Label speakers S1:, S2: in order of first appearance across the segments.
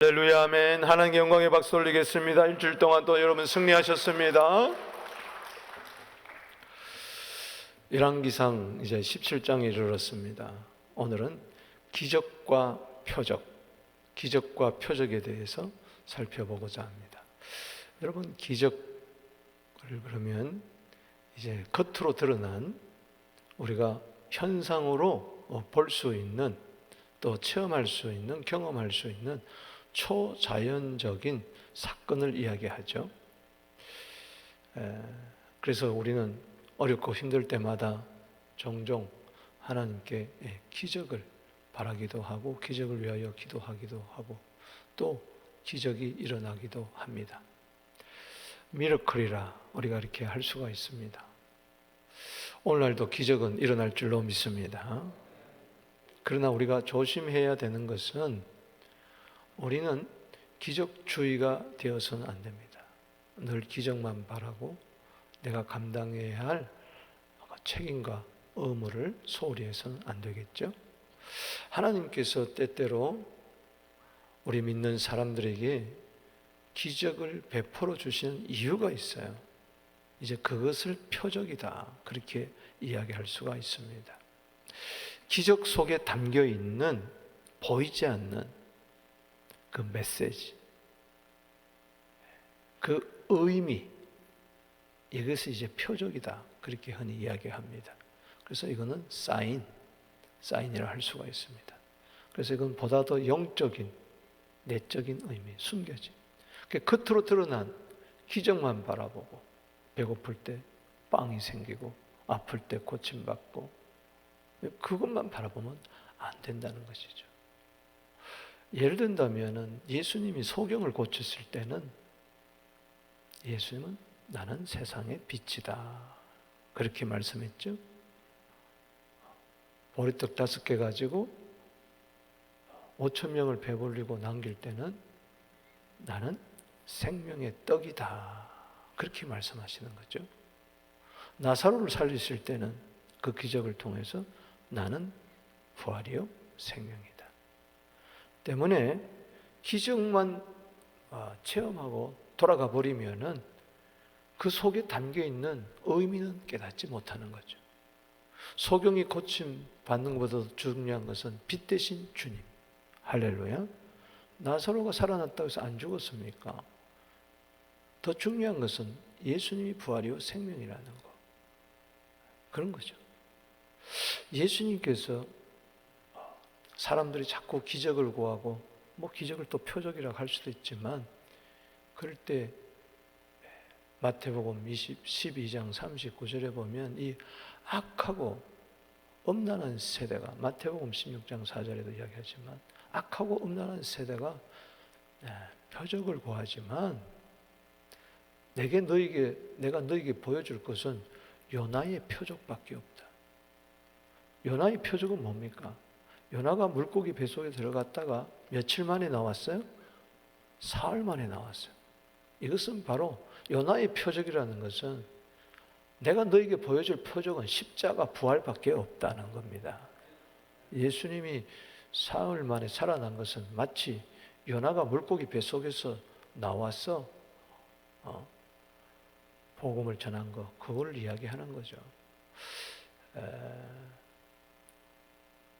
S1: 할렐루야 아멘. 하나님께 영광의 박수 올리겠습니다. 일주일 동안 또 여러분 승리하셨습니다. 열왕기상 이제 17장에 이르렀습니다. 오늘은 기적과 표적, 기적과 표적에 대해서 살펴보고자 합니다. 여러분, 기적을 그러면 이제 겉으로 드러난 우리가 현상으로 볼 수 있는, 또 체험할 수 있는, 경험할 수 있는 초자연적인 사건을 이야기하죠. 그래서 우리는 어렵고 힘들 때마다 종종 하나님께 기적을 바라기도 하고, 기적을 위하여 기도하기도 하고, 또 기적이 일어나기도 합니다. 미러클이라 우리가 이렇게 할 수가 있습니다. 오늘날도 기적은 일어날 줄로 믿습니다. 그러나 우리가 조심해야 되는 것은, 우리는 기적주의가 되어서는 안 됩니다. 늘 기적만 바라고 내가 감당해야 할 책임과 의무를 소홀히 해서는 안 되겠죠. 하나님께서 때때로 우리 믿는 사람들에게 기적을 베풀어 주시는 이유가 있어요. 이제 그것을 표적이다, 그렇게 이야기할 수가 있습니다. 기적 속에 담겨 있는 보이지 않는 그 메시지, 그 의미, 이것이 이제 표적이다, 그렇게 흔히 이야기합니다. 그래서 이거는 사인이라 할 수가 있습니다. 그래서 이건 보다 더 영적인, 내적인 의미, 숨겨진, 겉으로 드러난 기적만 바라보고 배고플 때 빵이 생기고 아플 때 고침받고 그것만 바라보면 안 된다는 것이죠. 예를 든다면 예수님이 소경을 고쳤을 때는 예수님은 나는 세상의 빛이다, 그렇게 말씀했죠. 보리떡 5개 가지고 5,000명을 배불리고 남길 때는 나는 생명의 떡이다, 그렇게 말씀하시는 거죠. 나사로를 살리실 때는 그 기적을 통해서 나는 부활이요 생명이다. 때문에 기적만 체험하고 돌아가 버리면은 그 속에 담겨 있는 의미는 깨닫지 못하는 거죠. 소경이 고침 받는 것보다 중요한 것은 빛 대신 주님. 할렐루야. 나사로가 살아났다고 해서 안 죽었습니까? 더 중요한 것은 예수님이 부활이요 생명이라는 거, 그런 거죠. 예수님께서 사람들이 자꾸 기적을 구하고, 기적을 또 표적이라고 할 수도 있지만, 그럴 때 마태복음 12장 39절에 보면 이 악하고 음란한 세대가, 마태복음 16장 4절에도 이야기하지만 악하고 음란한 세대가 표적을 구하지만 내가 너에게 보여줄 것은 요나의 표적밖에 없다. 요나의 표적은 뭡니까? 요나가 물고기 뱃속에 들어갔다가 며칠 만에 나왔어요? 사흘 만에 나왔어요. 이것은 바로 요나의 표적이라는 것은, 내가 너에게 보여줄 표적은 십자가 부활밖에 없다는 겁니다. 예수님이 사흘 만에 살아난 것은 마치 요나가 물고기 뱃속에서 나와서 복음을 전한 것, 그걸 이야기하는 거죠.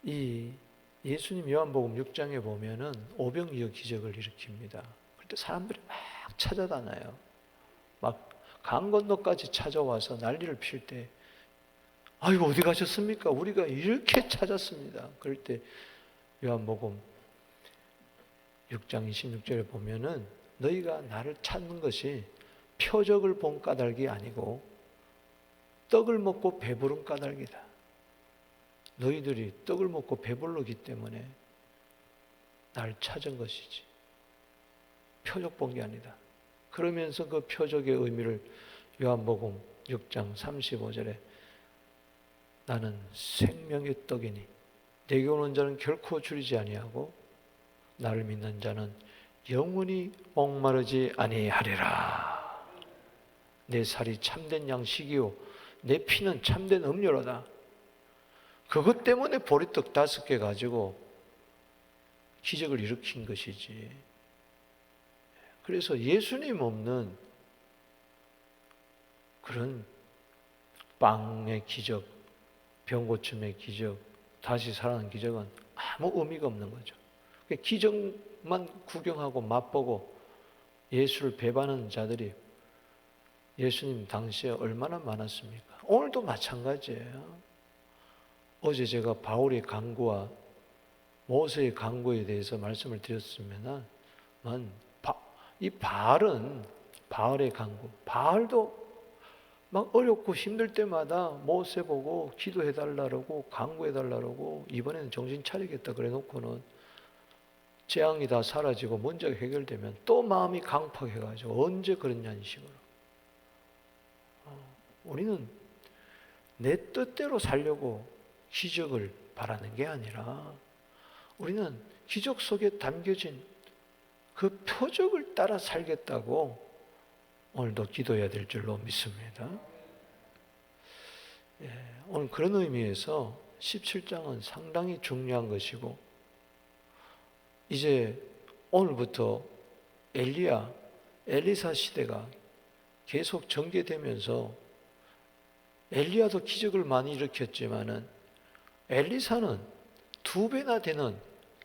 S1: 이 예수님 요한복음 6장에 보면은 오병이어 기적을 일으킵니다. 그때 사람들이 막 찾아다녀요. 막 강 건너까지 찾아와서 난리를 필 때, 아이고 어디 가셨습니까? 우리가 이렇게 찾았습니다. 그럴 때 요한복음 6장 26절에 보면은 너희가 나를 찾는 것이 표적을 본 까닭이 아니고 떡을 먹고 배부른 까닭이다. 너희들이 떡을 먹고 배불르기 때문에 날 찾은 것이지 표적 본 게 아니다. 그러면서 그 표적의 의미를 요한복음 6장 35절에 나는 생명의 떡이니 내게 오는 자는 결코 줄이지 아니하고 나를 믿는 자는 영원히 목마르지 아니하리라. 내 살이 참된 양식이요 내 피는 참된 음료로다. 그것 때문에 보리떡 5개 가지고 기적을 일으킨 것이지, 그래서 예수님 없는 그런 빵의 기적, 병 고침의 기적, 다시 살아난 기적은 아무 의미가 없는 거죠. 기적만 구경하고 맛보고 예수를 배반하는 자들이 예수님 당시에 얼마나 많았습니까? 오늘도 마찬가지예요. 어제 제가 바울의 강구와 모세의 강구에 대해서 말씀을 드렸으면 이 바알의 강구, 바알도 막 어렵고 힘들 때마다 모세 보고 기도해달라고 강구해달라고 이번에는 정신 차리겠다 그래 놓고는 재앙이 다 사라지고 문제가 해결되면 또 마음이 강팍해가지고 언제 그랬냐는 식으로. 우리는 내 뜻대로 살려고 기적을 바라는 게 아니라 우리는 기적 속에 담겨진 그 표적을 따라 살겠다고 오늘도 기도해야 될 줄로 믿습니다. 오늘 그런 의미에서 17장은 상당히 중요한 것이고 이제 오늘부터 엘리사 시대가 계속 전개되면서 엘리야도 기적을 많이 일으켰지만은 엘리사는 2배나 되는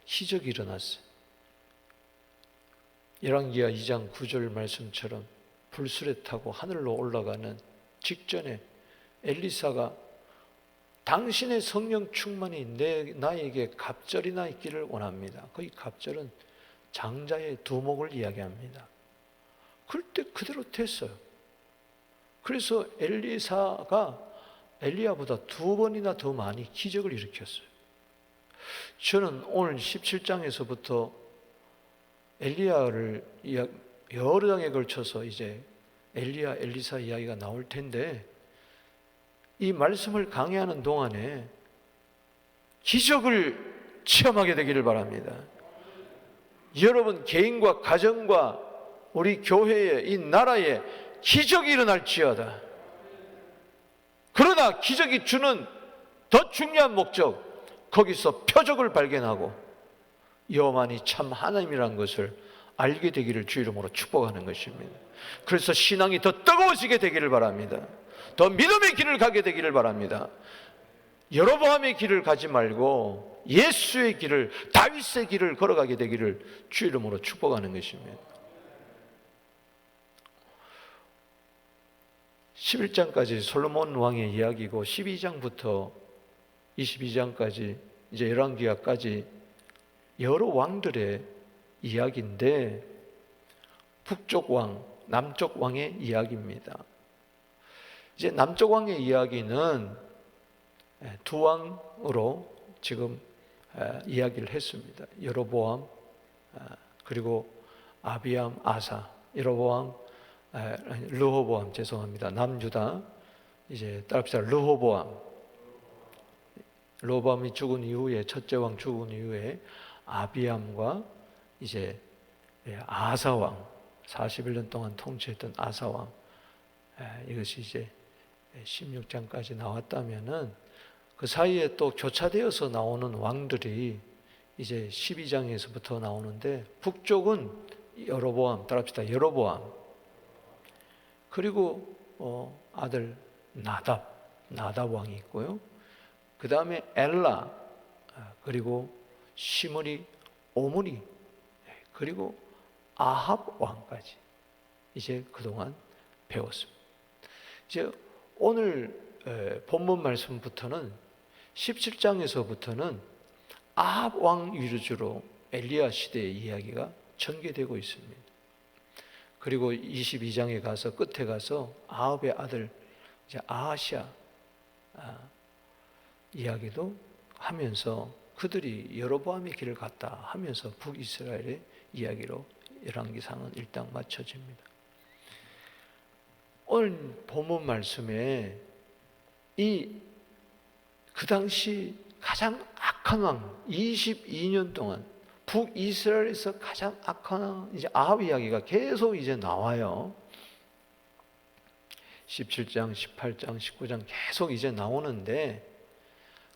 S1: 기적이 일어났어요. 열왕기하 2장 9절 말씀처럼 불수레 타고 하늘로 올라가는 직전에 엘리사가 당신의 성령 충만이 나에게 갑절이나 있기를 원합니다. 그 갑절은 장자의 두목을 이야기합니다. 그때 그대로 됐어요. 그래서 엘리사가 엘리야보다 2번이나 더 많이 기적을 일으켰어요. 저는 오늘 17장에서부터 엘리야를 여러 장에 걸쳐서 이제 엘리야, 엘리사 이야기가 나올 텐데 이 말씀을 강해하는 동안에 기적을 체험하게 되기를 바랍니다. 여러분 개인과 가정과 우리 교회에 이 나라에 기적이 일어날지어다. 그러나 기적이 주는 더 중요한 목적, 거기서 표적을 발견하고 여호와만이 참 하나님이라는 것을 알게 되기를 주 이름으로 축복하는 것입니다. 그래서 신앙이 더 뜨거워지게 되기를 바랍니다. 더 믿음의 길을 가게 되기를 바랍니다. 여로보암의 길을 가지 말고 예수의 길을, 다윗의 길을 걸어가게 되기를 주 이름으로 축복하는 것입니다. 11장까지 솔로몬 왕의 이야기고 12장부터 22장까지 이제 열왕기하까지 여러 왕들의 이야기인데 북쪽 왕, 남쪽 왕의 이야기입니다. 이제 남쪽 왕의 이야기는 2왕으로 지금 이야기를 했습니다. 여로보암 그리고 아비암, 아사, 르호보암 죄송합니다. 남유다 이제 따릅시다. 르호보암이 죽은 이후에 첫째 왕 죽은 이후에 아비암과 이제 아사왕 41년 동안 통치했던 아사왕 이것이 이제 16장까지 나왔다면은 그 사이에 또 교차되어서 나오는 왕들이 이제 12장에서부터 나오는데 북쪽은 여로보암 따릅시다. 여로보암 그리고 아들 나답 왕이 있고요. 그 다음에 엘라 그리고 시므리, 오므리 그리고 아합 왕까지 이제 그동안 배웠습니다. 이제 오늘 본문 말씀부터는 17장에서부터는 아합 왕 위주로 엘리야 시대의 이야기가 전개되고 있습니다. 그리고 22장에 가서 끝에 가서 아합의 아들 이제 아하시아 이야기도 하면서 그들이 여로보암의 길을 갔다 하면서 북이스라엘의 이야기로 열왕기상은 일단 맞춰집니다. 오늘 본문 말씀에 그 당시 가장 악한 왕 22년 동안 북이스라엘에서 가장 악한 왕 이제 아합 이야기가 계속 이제 나와요. 17장, 18장, 19장 계속 이제 나오는데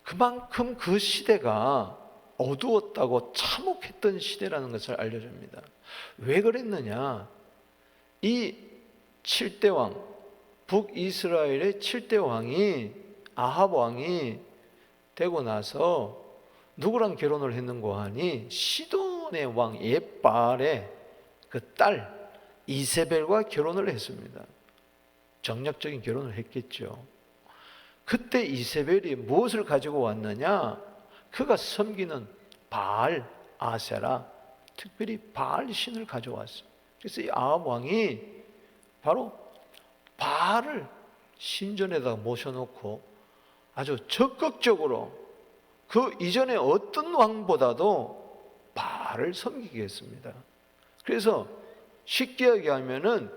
S1: 그만큼 그 시대가 어두웠다고 참혹했던 시대라는 것을 알려줍니다. 왜 그랬느냐? 이 7대 왕, 북이스라엘의 7대 왕이 아합 왕이 되고 나서 누구랑 결혼을 했는고 하니 시돈의 왕 옙발의 그 딸 이세벨과 결혼을 했습니다. 정략적인 결혼을 했겠죠. 그때 이세벨이 무엇을 가지고 왔느냐? 그가 섬기는 바알 아세라, 특별히 바알 신을 가져왔어요. 그래서 이 아합 왕이 바로 바알을 신전에다 모셔놓고 아주 적극적으로 그 이전에 어떤 왕보다도 바알을 섬기게 했습니다. 그래서 쉽게 얘기하면은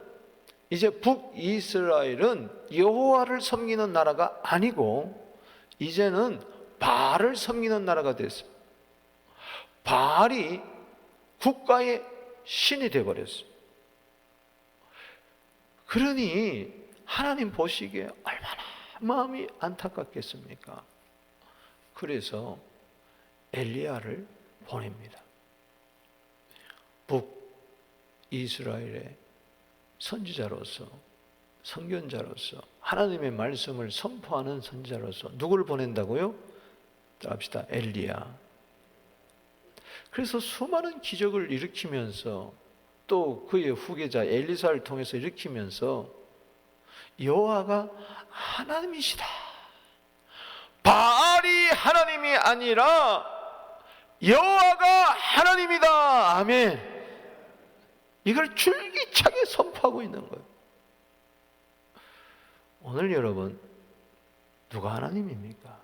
S1: 이제 북이스라엘은 여호와를 섬기는 나라가 아니고 이제는 바알을 섬기는 나라가 됐어요. 바알이 국가의 신이 되어버렸어요. 그러니 하나님 보시기에 얼마나 마음이 안타깝겠습니까? 그래서 엘리야를 보냅니다. 북이스라엘의 선지자로서, 선견자로서, 하나님의 말씀을 선포하는 선지자로서 누구를 보낸다고요? 합시다. 엘리야. 그래서 수많은 기적을 일으키면서 또 그의 후계자 엘리사를 통해서 일으키면서 여호와가 하나님이시다, 바알이 하나님이 아니라 여호와가 하나님이다, 아멘, 이걸 줄기차게 선포하고 있는 거예요. 오늘 여러분, 누가 하나님입니까?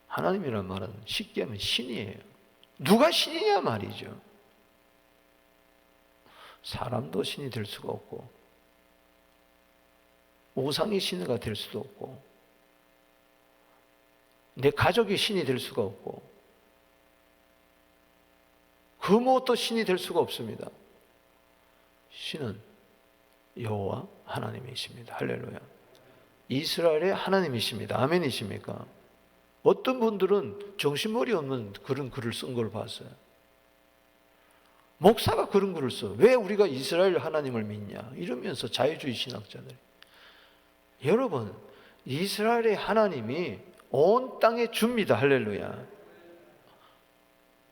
S1: 하나님이란 말은 쉽게 하면 신이에요. 누가 신이냐 말이죠. 사람도 신이 될 수가 없고 우상이 신이가 될 수도 없고 내 가족이 신이 될 수가 없고 그 무엇도 신이 될 수가 없습니다. 신은 여호와 하나님이십니다. 할렐루야. 이스라엘의 하나님이십니다. 아멘이십니까? 어떤 분들은 정신머리 없는 그런 글을 쓴 걸 봤어요. 목사가 그런 글을 써. 왜 우리가 이스라엘 하나님을 믿냐? 이러면서 자유주의 신학자들. 여러분, 이스라엘의 하나님이 온 땅에 줍니다. 할렐루야.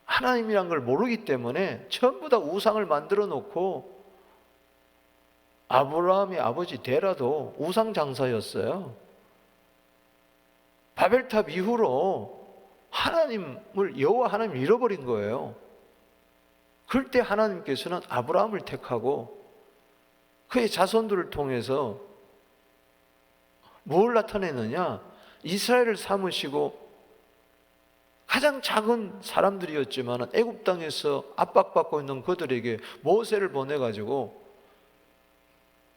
S1: 하나님이란 걸 모르기 때문에 전부 다 우상을 만들어 놓고, 아브라함의 아버지 데라도 우상 장사였어요. 바벨탑 이후로 하나님을, 여호와 하나님을 잃어버린 거예요. 그럴 때 하나님께서는 아브라함을 택하고 그의 자손들을 통해서 뭘 나타내느냐? 이스라엘을 삼으시고 가장 작은 사람들이었지만 애굽 땅에서 압박받고 있는 그들에게 모세를 보내가지고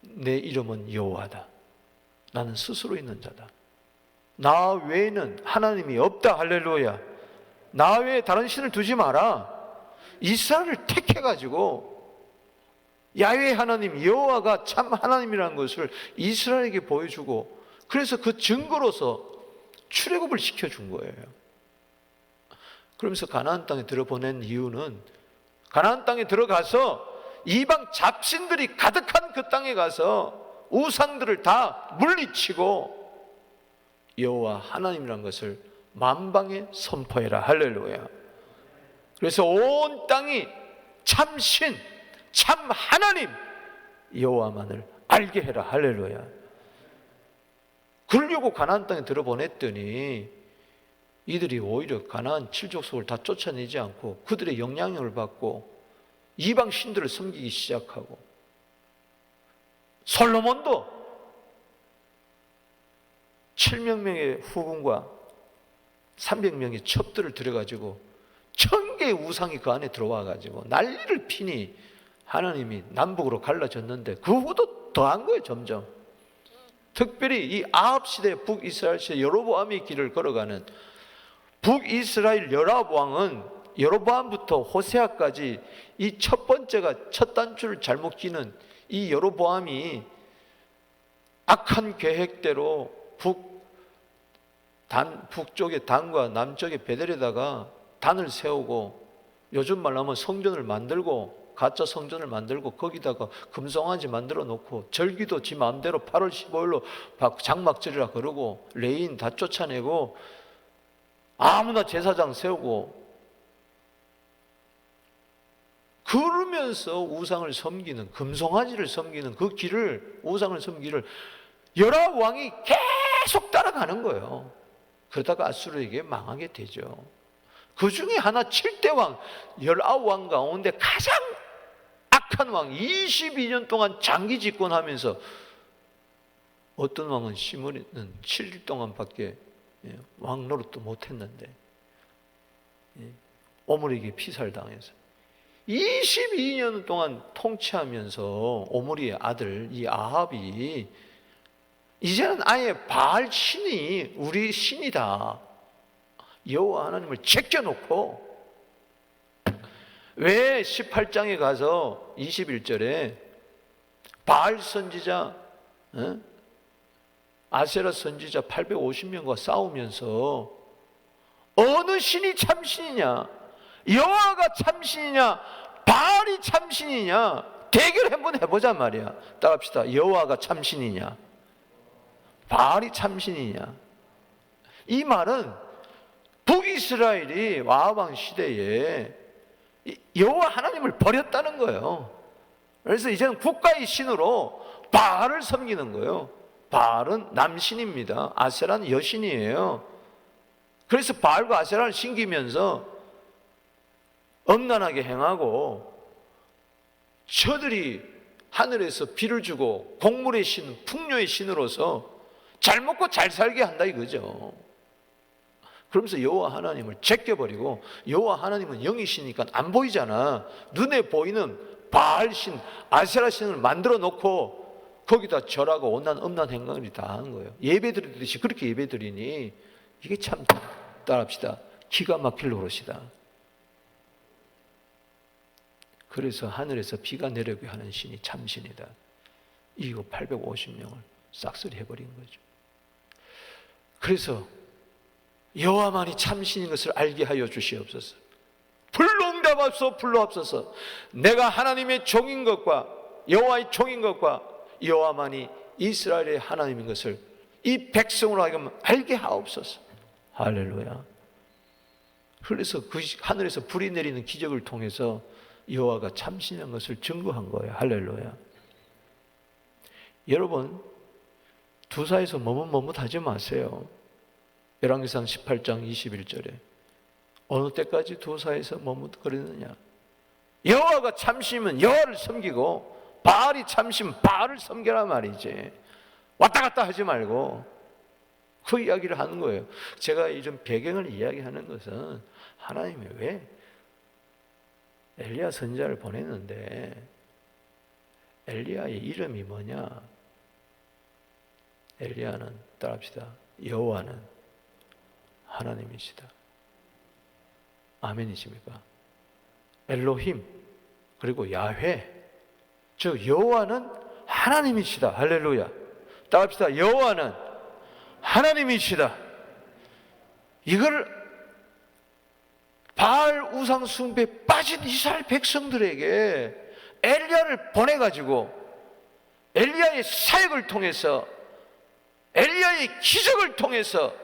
S1: 내 이름은 여호와다, 나는 스스로 있는 자다, 나 외에는 하나님이 없다, 할렐루야, 나 외에 다른 신을 두지 마라. 이스라엘을 택해가지고 야훼 하나님 여호와가 참 하나님이라는 것을 이스라엘에게 보여주고, 그래서 그 증거로서 출애굽을 시켜준 거예요. 그러면서 가나안 땅에 들어보낸 이유는, 가나안 땅에 들어가서 이방 잡신들이 가득한 그 땅에 가서 우상들을 다 물리치고 여호와 하나님이라는 것을 만방에 선포해라, 할렐루야. 그래서 온 땅이 참 신, 참 하나님 여호와만을 알게 해라, 할렐루야. 그러려고 가나안 땅에 들어보냈더니 이들이 오히려 가나안 7족속을 다 쫓아내지 않고 그들의 영향력을 받고 이방 신들을 섬기기 시작하고, 솔로몬도 700명의 후궁과 300명의 첩들을 들여가지고 1000개의 우상이 그 안에 들어와가지고 난리를 피니 하나님이 남북으로 갈라졌는데 그 후도 더한 거예요. 점점 특별히 이 아합 시대, 북이스라엘 시대 여로보암의 길을 걸어가는 북이스라엘 열아홉 왕은 여로보암부터 호세아까지 이 첫 번째가, 첫 단추를 잘못 끼는 이 여로보암이 악한 계획대로 북쪽의 단과 남쪽의 베델에다가 단을 세우고, 요즘 말로 하면 성전을 만들고 가짜 성전을 만들고 거기다가 금송아지 만들어 놓고 절기도 지 마음대로 8월 15일로 장막절이라 그러고 레인 다 쫓아내고 아무나 제사장 세우고 그러면서 우상을 섬기는, 금송아지를 섬기는 그 길을, 우상을 섬기를 열아홉 왕이 계속 따라가는 거예요. 그러다가 아수르에게 망하게 되죠. 그 중에 하나 7대 왕, 19왕 가운데 가장 악한 왕, 22년 동안 장기 집권하면서 어떤 왕은 시므리는 7일 동안밖에 왕 노릇도 못했는데 오므리에게 피살당해서 22년 동안 통치하면서 오므리의 아들 이 아합이 이제는 아예 바알 신이 우리 신이다, 여호와 하나님을 제껴놓고, 왜 18장에 가서 21절에 바알 선지자, 아세라 선지자 850명과 싸우면서 어느 신이 참신이냐, 여호와가 참신이냐, 바알이 참신이냐 대결 한번 해보자 말이야. 따라합시다. 여호와가 참신이냐, 바알이 참신이냐. 이 말은 북이스라엘이 와합왕 시대에 여호와 하나님을 버렸다는 거예요. 그래서 이제는 국가의 신으로 바알을 섬기는 거예요. 바알은 남신입니다. 아세라는 여신이에요. 그래서 바알과 아세라를 섬기면서 엄난하게 행하고 저들이 하늘에서 비를 주고 곡물의 신, 풍요의 신으로서 잘 먹고 잘 살게 한다 이거죠. 그러면서 여호와 하나님을 제껴버리고, 여호와 하나님은 영이시니까 안 보이잖아. 눈에 보이는 바알신, 아세라신을 만들어 놓고 거기다 절하고 온난 엄난 행각을 다 하는 거예요. 예배 드리듯이 그렇게 예배 드리니 이게 참, 따라합시다, 기가 막힐 노릇이다. 그래서 하늘에서 비가 내려게 하는 신이 참신이다. 이거 850명을 싹쓸이 해버린 거죠. 그래서 여호와만이 참신인 것을 알게 하여 주시옵소서. 불로응답하소서, 불로합소서. 내가 하나님의 종인 것과 여호와의 종인 것과 여호와만이 이스라엘의 하나님인 것을 이 백성으로 하여금 알게 하옵소서. 할렐루야. 그래서 그 하늘에서 불이 내리는 기적을 통해서 여호와가 참신한 것을 증거한 거예요. 할렐루야. 여러분, 두사에서 머뭇머뭇하지 마세요. 열왕기상 18장 21절에 어느 때까지 두사에서 머뭇거리느냐. 여호와가 참신이면 여호와를 섬기고 바알이 참신이면 바알을 섬겨라 말이지. 왔다 갔다 하지 말고 그 이야기를 하는 거예요. 제가 이런 배경을 이야기하는 것은 하나님이 왜 엘리야 선지자를 보냈는데 엘리야의 이름이 뭐냐? 엘리야는, 따라합시다, 여호와는 하나님이시다. 아멘이십니까? 엘로힘, 그리고 야훼, 즉 여호와는 하나님이시다. 할렐루야. 따라합시다. 여호와는 하나님이시다. 이걸 바알 우상 숭배에 빠진 이스라엘 백성들에게 엘리야를 보내가지고 엘리야의 사역을 통해서, 엘리야의 기적을 통해서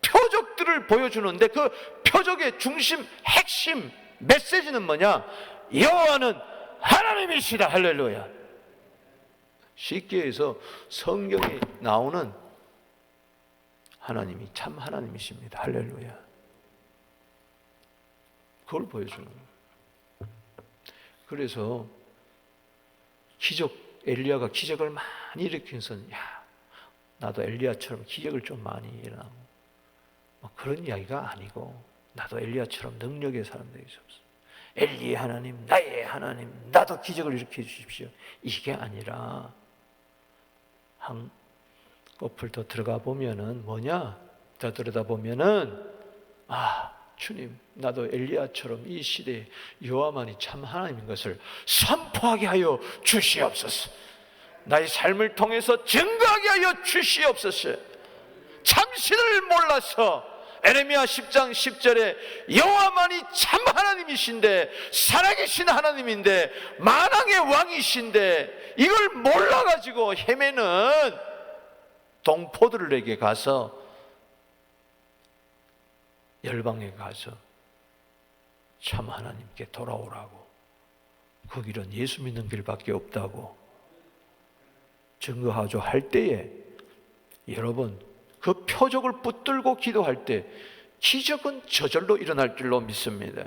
S1: 표적들을 보여주는데 그 표적의 중심, 핵심 메시지는 뭐냐? 여호와는 하나님이시다. 할렐루야. 쉽게 해서 성경에 나오는 하나님이 참 하나님이십니다. 할렐루야. 그걸 보여주는 거예요. 그래서 엘리야가 기적을 많이 일으키면서, 야, 나도 엘리야처럼 기적을 좀 많이 일어나고, 그런 이야기가 아니고, 나도 엘리야처럼 능력의 사람 되기 없어. 엘리의 하나님, 나의 하나님, 나도 기적을 일으켜 주십시오. 이게 아니라 한 꼬풀 더 들어가 보면은 뭐냐? 더 들여다 보면은, 아, 주님, 나도 엘리야처럼 이 시대에 여호와만이 참 하나님인 것을 선포하게 하여 주시옵소서. 나의 삶을 통해서 증거하게 하여 주시옵소서. 참신을 몰라서 에레미야 10장 10절에 여호와만이 참 하나님이신데 살아계신 하나님인데 만왕의 왕이신데 이걸 몰라가지고 헤매는 동포들에게 가서, 열방에 가서 참 하나님께 돌아오라고, 그 길은 예수 믿는 길밖에 없다고 증거하죠 할 때에, 여러분 그 표적을 붙들고 기도할 때 기적은 저절로 일어날 줄로 믿습니다.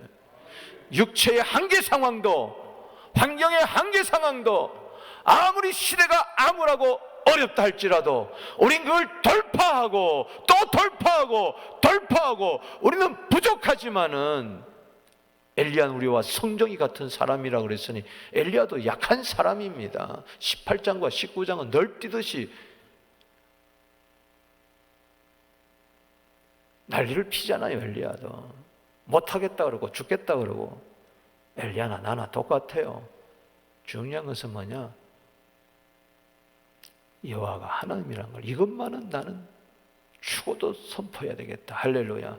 S1: 육체의 한계 상황도, 환경의 한계 상황도, 아무리 시대가 암울하고 어렵다 할지라도 우린 그걸 돌파하고 또 돌파하고 우리는 부족하지만은, 엘리야는 우리와 성정이 같은 사람이라고 그랬으니 엘리야도 약한 사람입니다. 18장과 19장은 널뛰듯이 난리를 피잖아요. 엘리야도 못하겠다 그러고 죽겠다 그러고. 엘리야나 나나 똑같아요. 중요한 것은 뭐냐? 여호와가 하나님이라는 걸, 이것만은 나는 죽어도 선포해야 되겠다. 할렐루야.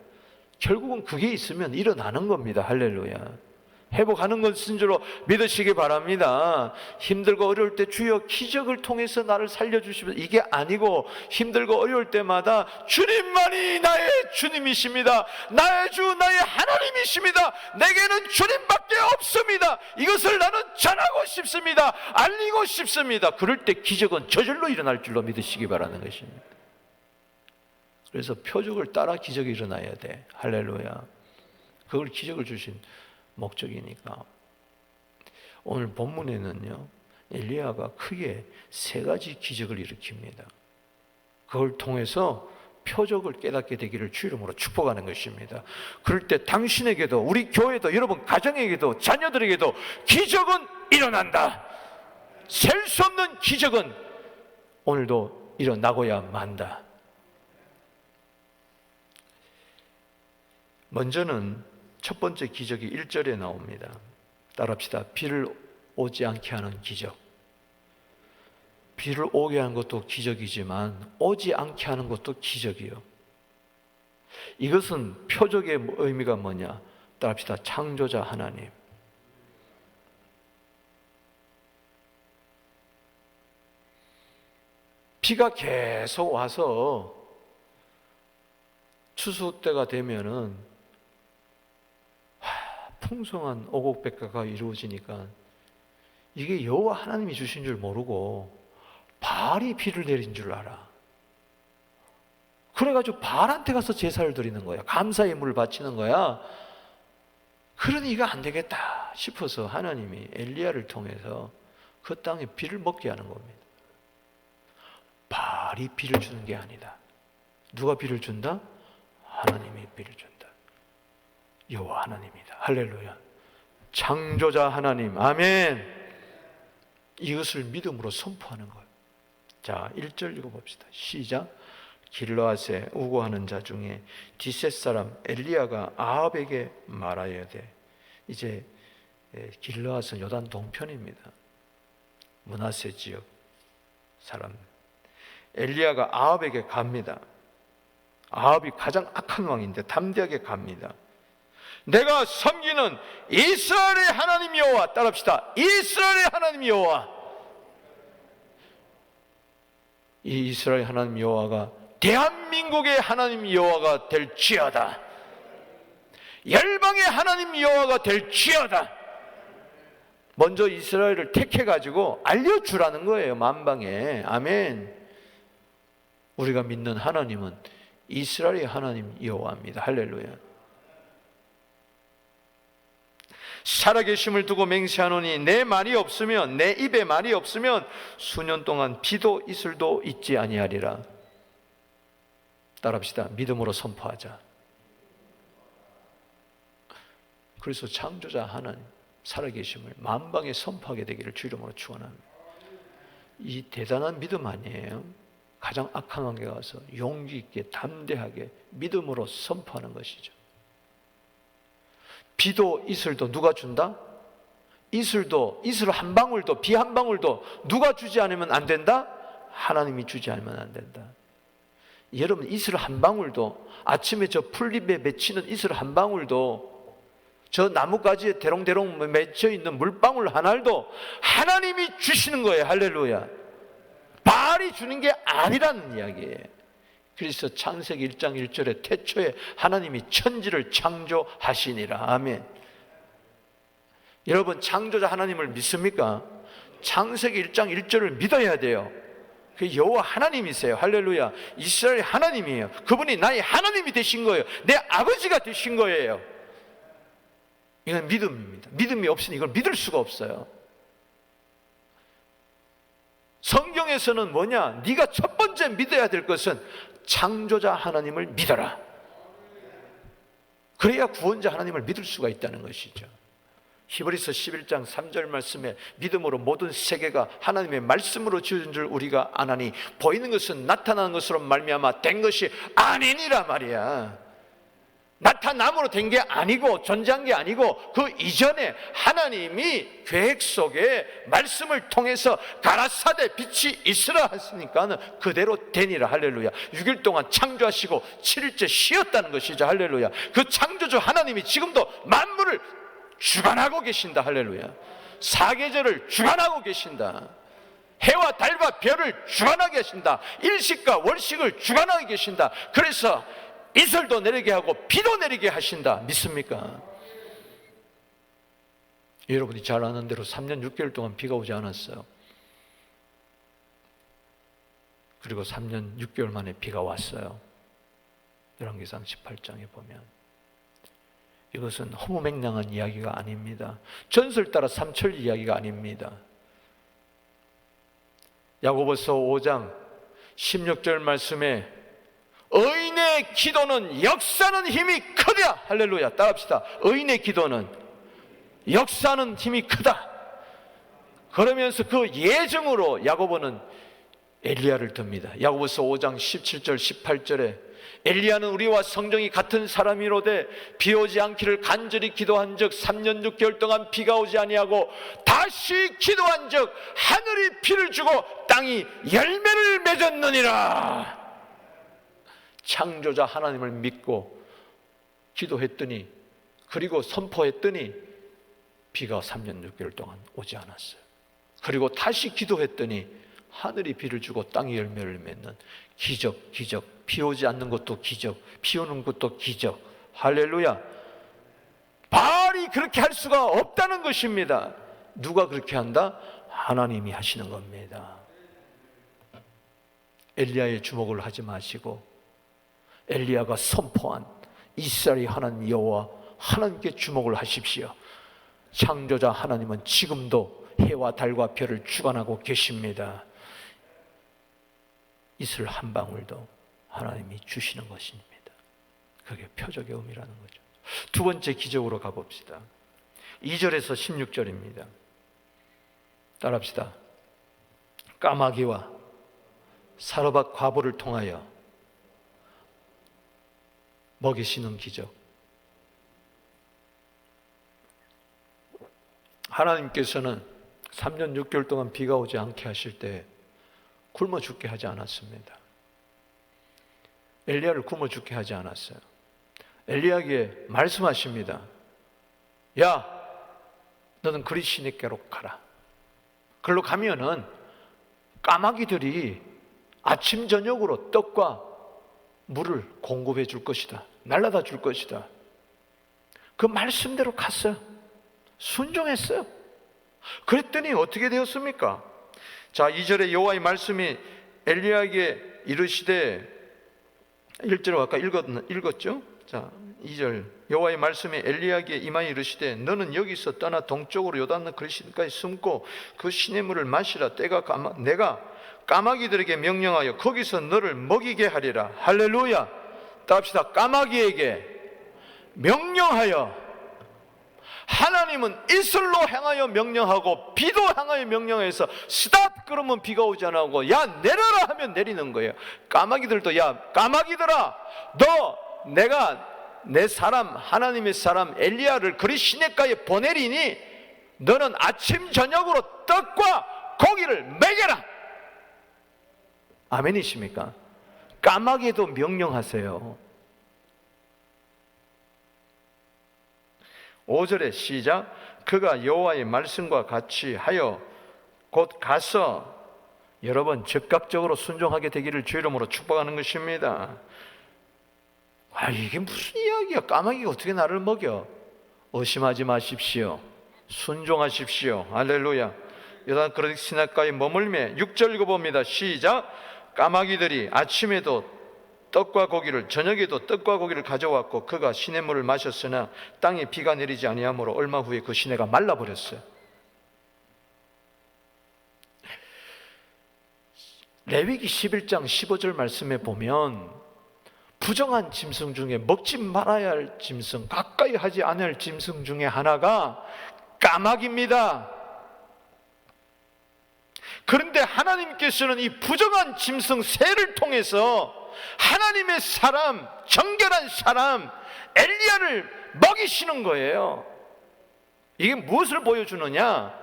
S1: 결국은 그게 있으면 일어나는 겁니다. 할렐루야. 회복하는 것인 줄로 믿으시기 바랍니다. 힘들고 어려울 때 주여 기적을 통해서 나를 살려주시면, 이게 아니고 힘들고 어려울 때마다 주님만이 나의 주님이십니다. 나의 주, 나의 하나님이십니다. 내게는 주님밖에 없습니다. 이것을 나는 전하고 싶습니다. 알리고 싶습니다. 그럴 때 기적은 저절로 일어날 줄로 믿으시기 바라는 것입니다. 그래서 표적을 따라 기적이 일어나야 돼. 할렐루야. 그걸 기적을 주신 목적이니까. 오늘 본문에는요, 엘리야가 크게 세 가지 기적을 일으킵니다. 그걸 통해서 표적을 깨닫게 되기를 주 이름으로 축복하는 것입니다. 그럴 때 당신에게도, 우리 교회도, 여러분 가정에게도, 자녀들에게도 기적은 일어난다. 셀 수 없는 기적은 오늘도 일어나고야 만다. 먼저는 첫 번째 기적이 1절에 나옵니다. 따라합시다. 비를 오지 않게 하는 기적. 비를 오게 하는 것도 기적이지만 오지 않게 하는 것도 기적이요. 이것은 표적의 의미가 뭐냐? 따라합시다. 창조자 하나님. 비가 계속 와서 추수 때가 되면은 풍성한 오곡백과가 이루어지니까 이게 여호와 하나님이 주신 줄 모르고 바알이 비를 내린 줄 알아. 그래가지고 바알한테 가서 제사를 드리는 거야. 감사의 물을 바치는 거야. 그러니 이거 안 되겠다 싶어서 하나님이 엘리야를 통해서 그 땅에 비를 먹게 하는 겁니다. 바알이 비를 주는 게 아니다. 누가 비를 준다? 하나님이 비를 준다. 여호와 하나님이다. 할렐루야. 창조자 하나님. 아멘. 이것을 믿음으로 선포하는 거예요. 자, 1절 읽어봅시다. 시작. 길르앗에 우고하는 자 중에 디셋 사람 엘리야가 아합에게 말하여야 돼. 이제 길르앗은 요단 동편입니다. 므낫세 지역 사람. 엘리야가 아합에게 갑니다. 아합이 가장 악한 왕인데 담대하게 갑니다. 내가 섬기는 이스라엘의 하나님 여호와. 따라합시다. 이스라엘의 하나님 여호와. 이 이스라엘 하나님 여호와가 대한민국의 하나님 여호와가 될지어다. 열방의 하나님 여호와가 될지어다. 먼저 이스라엘을 택해가지고 알려주라는 거예요. 만방에. 아멘. 우리가 믿는 하나님은 이스라엘의 하나님 여호와입니다. 할렐루야. 살아계심을 두고 맹세하노니 내 말이 없으면, 내 입에 말이 없으면 수년 동안 비도 이슬도 있지 아니하리라. 따라합시다. 믿음으로 선포하자. 그래서 창조자 하나님 살아계심을 만방에 선포하게 되기를 주 이름으로 축원합니다. 이 대단한 믿음 아니에요? 가장 악한 환경에 가서 용기 있게 담대하게 믿음으로 선포하는 것이죠. 비도 이슬도 누가 준다? 이슬 한 방울도, 비 한 방울도 누가 주지 않으면 안 된다? 하나님이 주지 않으면 안 된다. 여러분, 이슬 한 방울도, 아침에 저 풀잎에 맺히는 이슬 한 방울도, 저 나뭇가지에 대롱대롱 맺혀 있는 물방울 하나도 하나님이 주시는 거예요. 할렐루야. 바알이 주는 게 아니라는 이야기예요. 그래서 창세기 1장 1절에 태초에 하나님이 천지를 창조하시니라. 아멘. 여러분, 창조자 하나님을 믿습니까? 창세기 1장 1절을 믿어야 돼요. 그 여호와 하나님이세요. 할렐루야. 이스라엘 하나님이에요. 그분이 나의 하나님이 되신 거예요. 내 아버지가 되신 거예요. 이건 믿음입니다. 믿음이 없으니 이걸 믿을 수가 없어요. 성경에서는 뭐냐? 네가 첫 번째 믿어야 될 것은 창조자 하나님을 믿어라. 그래야 구원자 하나님을 믿을 수가 있다는 것이죠. 히브리서 11장 3절 말씀에 믿음으로 모든 세계가 하나님의 말씀으로 지어진 줄 우리가 아나니 보이는 것은 나타나는 것으로 말미암아 된 것이 아니니라 말이야. 나타남으로 된 게 아니고 존재한 게 아니고 그 이전에 하나님이 계획 속에 말씀을 통해서 가라사대 빛이 있으라 했으니까 그대로 되니라. 할렐루야. 6일 동안 창조하시고 7일째 쉬었다는 것이죠. 할렐루야. 그 창조주 하나님이 지금도 만물을 주관하고 계신다. 할렐루야. 사계절을 주관하고 계신다. 해와 달과 별을 주관하게 하신다. 일식과 월식을 주관하게 계신다. 그래서 이슬도 내리게 하고 비도 내리게 하신다. 믿습니까? 여러분이 잘 아는 대로 3년 6개월 동안 비가 오지 않았어요. 그리고 3년 6개월 만에 비가 왔어요. 열왕기상 18장에 보면 이것은 허무맹랑한 이야기가 아닙니다. 전설 따라 삼철 이야기가 아닙니다. 야고보서 5장 16절 말씀에 의인의 기도는 역사는 힘이 크다. 할렐루야. 따라합시다. 의인의 기도는 역사는 힘이 크다. 그러면서 그 예증으로 야고보는 엘리야를 듭니다. 야고보서 5장 17절 18절에 엘리야는 우리와 성정이 같은 사람이로되 비 오지 않기를 간절히 기도한 적 3년 6개월 동안 비가 오지 아니하고 다시 기도한 적 하늘이 비를 주고 땅이 열매를 맺었느니라. 창조자 하나님을 믿고 기도했더니, 그리고 선포했더니 비가 3년 6개월 동안 오지 않았어요. 그리고 다시 기도했더니 하늘이 비를 주고 땅이 열매를 맺는 기적, 기적. 비 오지 않는 것도 기적, 비 오는 것도 기적. 할렐루야. 바알이 그렇게 할 수가 없다는 것입니다. 누가 그렇게 한다? 하나님이 하시는 겁니다. 엘리야의 주목을 하지 마시고 엘리야가 선포한 이스라엘의 하나님 여호와 하나님께 주목을 하십시오. 창조자 하나님은 지금도 해와 달과 별을 주관하고 계십니다. 이슬 한 방울도 하나님이 주시는 것입니다. 그게 표적의 의미라는 거죠. 두 번째 기적으로 가봅시다. 2절에서 16절입니다. 따라합시다. 까마귀와 사르밧 과부를 통하여 먹이시는 기적. 하나님께서는 3년 6개월 동안 비가 오지 않게 하실 때 굶어 죽게 하지 않았습니다. 엘리야를 굶어 죽게 하지 않았어요. 엘리야에게 말씀하십니다. 야, 너는 그리 시내께로 가라. 그걸로 가면은 까마귀들이 아침 저녁으로 떡과 물을 공급해 줄 것이다. 날라다 줄 것이다. 그 말씀대로 갔어요. 순종했어요. 그랬더니 어떻게 되었습니까? 자, 2절에 여호와의 말씀이 엘리야에게 이르시되, 1절을 아까 읽었죠? 자, 2절 여호와의 말씀이 엘리야에게 임하여 이르시되 너는 여기서 떠나 동쪽으로 요단 그리시까지 숨고 그 시냇물을 마시라. 내가 까마귀들에게 명령하여 거기서 너를 먹이게 하리라. 할렐루야. 따합시다. 까마귀에게 명령하여. 하나님은 이슬로 향하여 명령하고 비도 향하여 명령해서 스탑 그러면 비가 오지 않고 야 내려라 하면 내리는 거예요. 까마귀들도 야 까마귀들아, 너 내가 내 사람 하나님의 사람 엘리야를 그리 시냇가에 보내리니 너는 아침 저녁으로 떡과 고기를 먹여라. 아멘이십니까? 까마귀도 명령하세요. 5절에 시작. 그가 여호와의 말씀과 같이 하여 곧 가서, 여러분 즉각적으로 순종하게 되기를 주 이름으로 축복하는 것입니다. 이게 무슨 이야기야? 까마귀가 어떻게 나를 먹여? 의심하지 마십시오. 순종하십시오. 할렐루야. 요단 그릇 시냇가에 머물매. 6절 읽어봅니다. 시작. 까마귀들이 아침에도 떡과 고기를, 저녁에도 떡과 고기를 가져왔고 그가 시냇물을 마셨으나 땅에 비가 내리지 아니하므로 얼마 후에 그 시내가 말라버렸어요. 레위기 11장 15절 말씀에 보면 부정한 짐승 중에 먹지 말아야 할 짐승, 가까이 하지 않아야 할 짐승 중에 하나가 까마귀입니다. 그런데 하나님께서는 이 부정한 짐승 새를 통해서 하나님의 사람, 정결한 사람 엘리야를 먹이시는 거예요. 이게 무엇을 보여주느냐?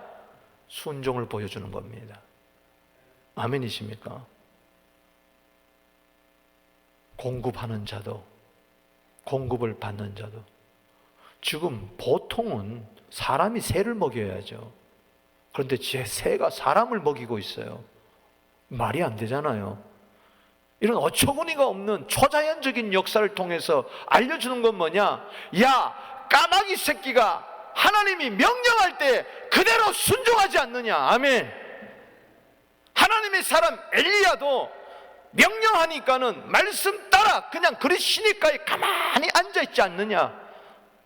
S1: 순종을 보여주는 겁니다. 아멘이십니까? 공급하는 자도, 공급을 받는 자도. 지금 보통은 사람이 새를 먹여야죠. 그런데 제 새가 사람을 먹이고 있어요. 말이 안 되잖아요. 이런 어처구니가 없는 초자연적인 역사를 통해서 알려주는 건 뭐냐? 야, 까마귀 새끼가 하나님이 명령할 때 그대로 순종하지 않느냐? 아멘. 하나님의 사람 엘리야도 명령하니까는 말씀 따라 그냥 그리 시냇가에 가만히 앉아있지 않느냐?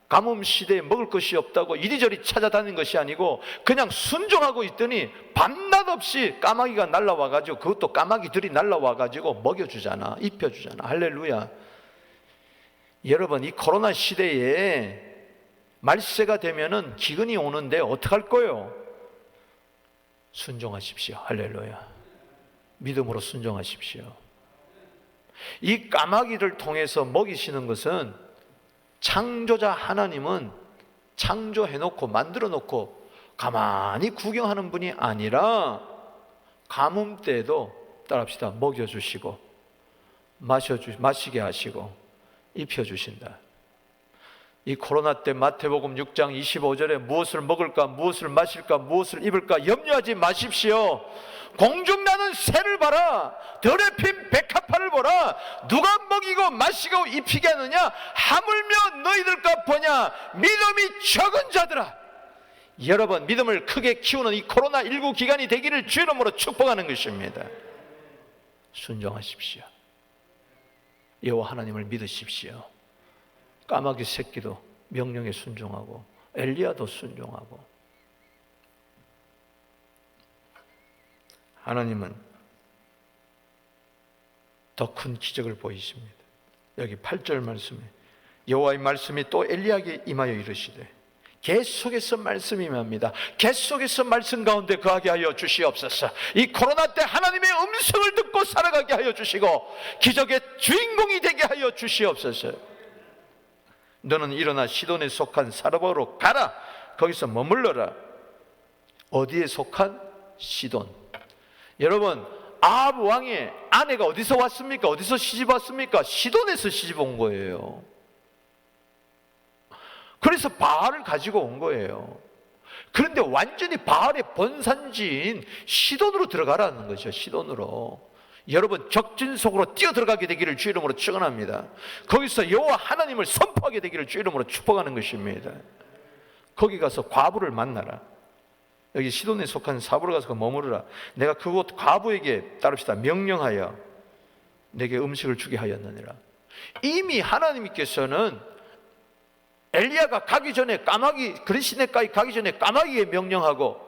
S1: 가뭄 시대에 먹을 것이 없다고 이리저리 찾아다니는 것이 아니고 그냥 순종하고 있더니 밤낮 없이 까마귀가 날라와가지고, 그것도 까마귀들이 날라와가지고 먹여주잖아, 입혀주잖아. 할렐루야. 여러분, 이 코로나 시대에 말세가 되면은 기근이 오는데 어떡할 거예요? 순종하십시오. 할렐루야. 믿음으로 순종하십시오. 이 까마귀를 통해서 먹이시는 것은 창조자 하나님은 창조해놓고 만들어놓고 가만히 구경하는 분이 아니라 가뭄 때에도 따라합시다, 먹여주시고 마시게 하시고 입혀주신다. 이 코로나 때 마태복음 6장 25절에 무엇을 먹을까, 무엇을 마실까, 무엇을 입을까 염려하지 마십시오. 공중 나는 새를 봐라, 들에 핀 백합화를 보라. 누가 먹이고 마시고 입히게 하느냐? 하물며 너희들과 보냐, 믿음이 적은 자들아. 여러분, 믿음을 크게 키우는 이 코로나19 기간이 되기를 주 이름으로 축복하는 것입니다. 순종하십시오. 여호와 하나님을 믿으십시오. 까마귀 새끼도 명령에 순종하고 엘리야도 순종하고. 하나님은 더 큰 기적을 보이십니다. 여기 8절 말씀에 여호와의 말씀이 또 엘리야에게 임하여 이르시되, 계속해서 말씀이 임합니다. 계속해서 말씀 가운데 거하게 하여 주시옵소서. 이 코로나 때 하나님의 음성을 듣고 살아가게 하여 주시고 기적의 주인공이 되게 하여 주시옵소서. 너는 일어나 시돈에 속한 사르바로 가라. 거기서 머물러라. 어디에 속한? 시돈. 여러분, 아합 왕의 아내가 어디서 왔습니까? 어디서 시집 왔습니까? 시돈에서 시집 온 거예요. 그래서 바알을 가지고 온 거예요. 그런데 완전히 바알의 본산지인 시돈으로 들어가라는 거죠. 시돈으로. 여러분, 적진 속으로 뛰어들어가게 되기를 주 이름으로 축원합니다. 거기서 여호와 하나님을 선포하게 되기를 주 이름으로 축복하는 것입니다. 거기 가서 과부를 만나라. 여기 시돈에 속한 사부로 가서 머무르라. 내가 그곳 과부에게 따릅시다, 명령하여 내게 음식을 주게 하였느니라. 이미 하나님께서는 엘리야가 가기 전에 그리시네까지 가기 전에 까마귀에 명령하고,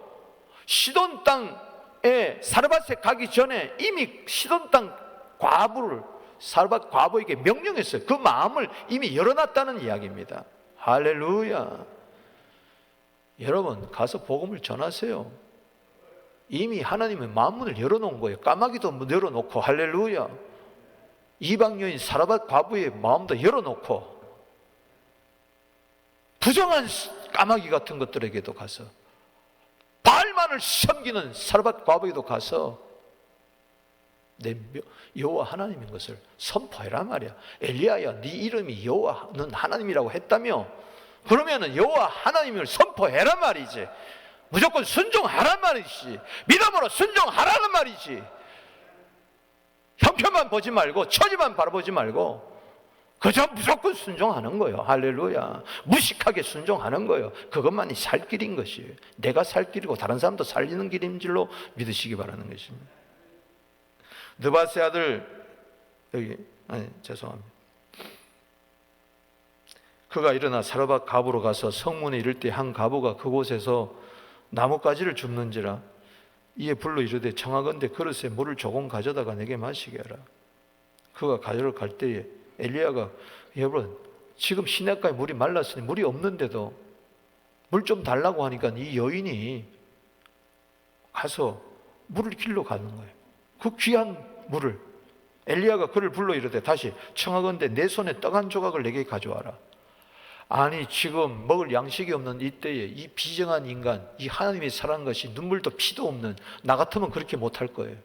S1: 시돈 땅에 사르밧에 가기 전에 이미 시돈 땅 과부를 사르밧 과부에게 명령했어요. 그 마음을 이미 열어놨다는 이야기입니다. 할렐루야. 여러분, 가서 복음을 전하세요. 이미 하나님의 마음문을 열어놓은 거예요. 까마귀도 열어놓고, 할렐루야. 이방 여인 사르밧 과부의 마음도 열어놓고, 부정한 까마귀 같은 것들에게도 가서, 바알만을 섬기는 사르밧 과부에게도 가서 여호와 하나님인 것을 선포해라 말이야. 엘리야야, 네 이름이 여호와는 하나님이라고 했다며? 그러면은 여호와 하나님을 선포해라 말이지. 무조건 순종하란 말이지. 믿음으로 순종하라는 말이지. 형편만 보지 말고, 처지만 바라보지 말고 그저 무조건 순종하는 거예요. 할렐루야. 무식하게 순종하는 거예요. 그것만이 살 길인 것이에요. 내가 살 길이고 다른 사람도 살리는 길인 줄로 믿으시기 바라는 것입니다. 느바스의 아들, 죄송합니다. 그가 일어나 사르밧 가부로 가서 성문에 이를 때 한 가부가 그곳에서 나뭇가지를 줍는지라. 이에 불러 이르되 청하건대 그릇에 물을 조금 가져다가 내게 마시게 하라. 그가 가져러 갈 때에 엘리야가, 여러분 지금 시냇가에 물이 말랐으니 물이 없는데도 물 좀 달라고 하니까 이 여인이 가서 물을 길러 가는 거예요. 그 귀한 물을. 엘리야가 그를 불러 이르되 다시 청하건대 내 손에 떡 한 조각을 내게 가져와라. 아니 지금 먹을 양식이 없는 이때에 이 비정한 인간, 이 하나님이 사랑한 것이 눈물도 피도 없는 나 같으면 그렇게 못할 거예요.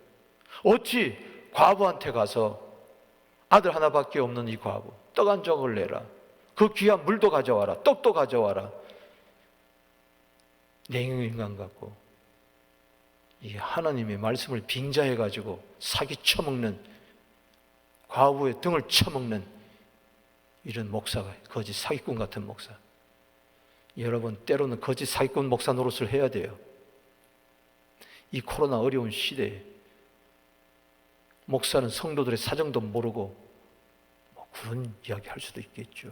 S1: 어찌 과부한테 가서 아들 하나밖에 없는 이 과부, 떡 한 조각을 내라. 그 귀한 물도 가져와라. 떡도 가져와라. 냉랭 인간 같고 이 하나님의 말씀을 빙자해가지고 사기 쳐먹는, 과부의 등을 쳐먹는 이런 목사가, 거짓 사기꾼 같은 목사. 여러분 때로는 거짓 사기꾼 목사 노릇을 해야 돼요. 이 코로나 어려운 시대에 목사는 성도들의 사정도 모르고 뭐 그런 이야기 할 수도 있겠죠.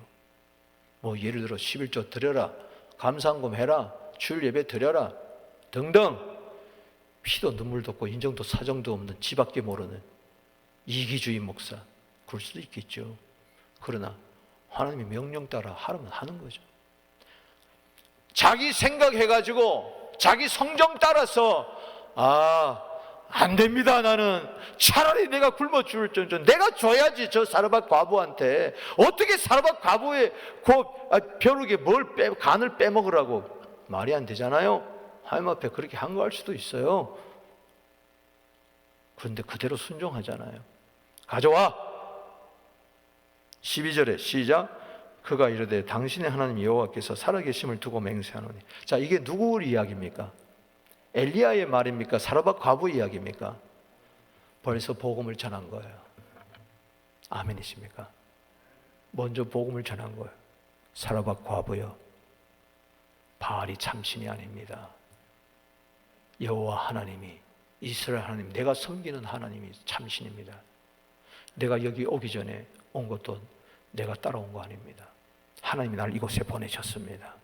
S1: 뭐 예를 들어 11조 드려라, 감사한금 해라, 주일 예배 드려라 등등. 피도 눈물도 없고 인정도 사정도 없는, 지밖에 모르는 이기주의 목사, 그럴 수도 있겠죠. 그러나 하나님의 명령 따라 하라면 하는 거죠. 자기 생각해가지고 자기 성정 따라서 안 됩니다. 나는 차라리 내가 굶어 죽을 정도 내가 줘야지. 저 사르밧 과부한테 어떻게 사르밧 과부의 벼룩에 간을 빼먹으라고. 말이 안 되잖아요. 하나님 앞에 그렇게 한거할 수도 있어요. 그런데 그대로 순종하잖아요. 가져와. 12절에 시작. 그가 이르되 당신의 하나님 여호와께서 살아계심을 두고 맹세하노니. 자, 이게 누구 이야기입니까? 엘리야의 말입니까? 사르밧 과부 이야기입니까? 벌써 복음을 전한 거예요. 아멘이십니까? 먼저 복음을 전한 거예요. 사르밧 과부여, 바알이 참신이 아닙니다. 여호와 하나님이, 이스라엘 하나님, 내가 섬기는 하나님이 참신입니다. 내가 여기 오기 전에 온 것도 내가 따라온 거 아닙니다. 하나님이 날 이곳에 보내셨습니다.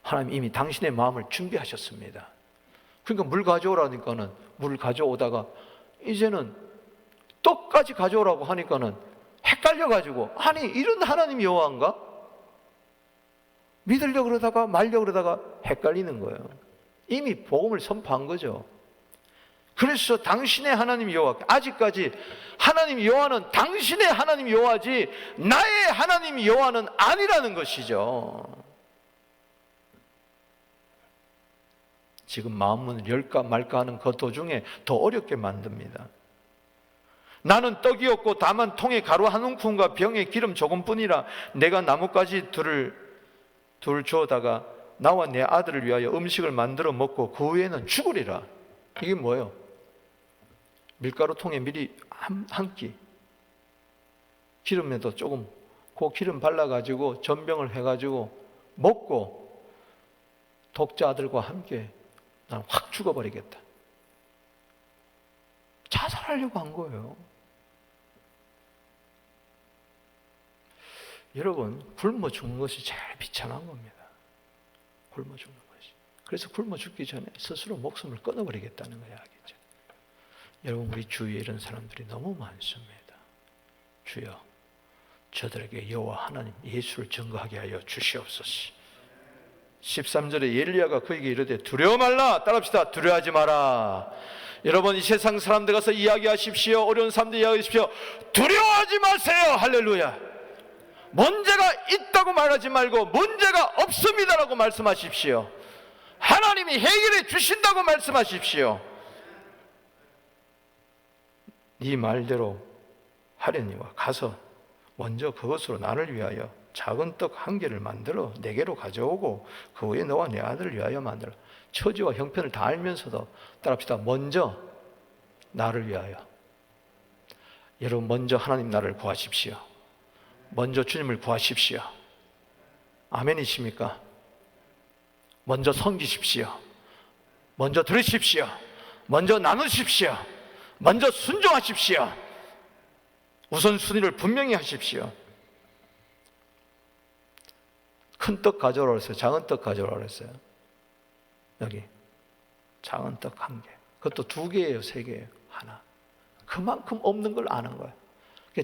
S1: 하나님 이미 당신의 마음을 준비하셨습니다. 그러니까 물 가져오라니까는 물을 가져오다가 이제는 떡까지 가져오라고 하니까는 헷갈려가지고, 아니 이런 하나님 여호와인가? 믿으려고 그러다가 말려고 그러다가 헷갈리는 거예요. 이미 복음을 선포한 거죠. 그래서 당신의 하나님 여호와, 아직까지 하나님 여호와는 당신의 하나님 여호와지 나의 하나님 여호와는 아니라는 것이죠. 지금 마음문을 열까 말까 하는 그 도중에 더 어렵게 만듭니다. 나는 떡이 없고 다만 통에 가루 한 움큼과 병에 기름 조금뿐이라. 내가 나뭇가지 둘 주어다가 나와 내 아들을 위하여 음식을 만들어 먹고 그 후에는 죽으리라. 이게 뭐예요? 밀가루 통에 미리 한 끼, 기름에도 조금 그 기름 발라가지고 전병을 해가지고 먹고 독자 아들과 함께 난 확 죽어버리겠다. 자살하려고 한 거예요. 여러분, 굶어 죽는 것이 제일 비참한 겁니다. 굶어 죽는 것이. 그래서 굶어 죽기 전에 스스로 목숨을 끊어버리겠다는 거야. 알겠죠? 여러분, 우리 주위에 이런 사람들이 너무 많습니다. 주여, 저들에게 여호와 하나님 예수를 증거하게 하여 주시옵소서. 13절에 엘리야가 그에게 이르되 두려워 말라. 따라합시다. 두려워하지 마라. 여러분, 이 세상 사람들 가서 이야기하십시오. 어려운 사람들 이야기하십시오. 두려워하지 마세요. 할렐루야. 문제가 있다고 말하지 말고 문제가 없습니다라고 말씀하십시오. 하나님이 해결해 주신다고 말씀하십시오. 네 말대로 하려니와 가서 먼저 그것으로 나를 위하여 작은 떡 한 개를 만들어 내게로 가져오고 그 후에 너와 내 아들을 위하여 만들어. 처지와 형편을 다 알면서도 따라합시다. 먼저 나를 위하여. 여러분, 먼저 하나님 나라를 구하십시오. 먼저 주님을 구하십시오. 아멘이십니까? 먼저 섬기십시오. 먼저 들으십시오. 먼저 나누십시오. 먼저 순종하십시오. 우선순위를 분명히 하십시오. 큰 떡 가져오라 그랬어요? 작은 떡 가져오라 그랬어요? 여기 작은 떡 한 개. 그것도 2개예요? 3개예요? 하나. 그만큼 없는 걸 아는 거예요.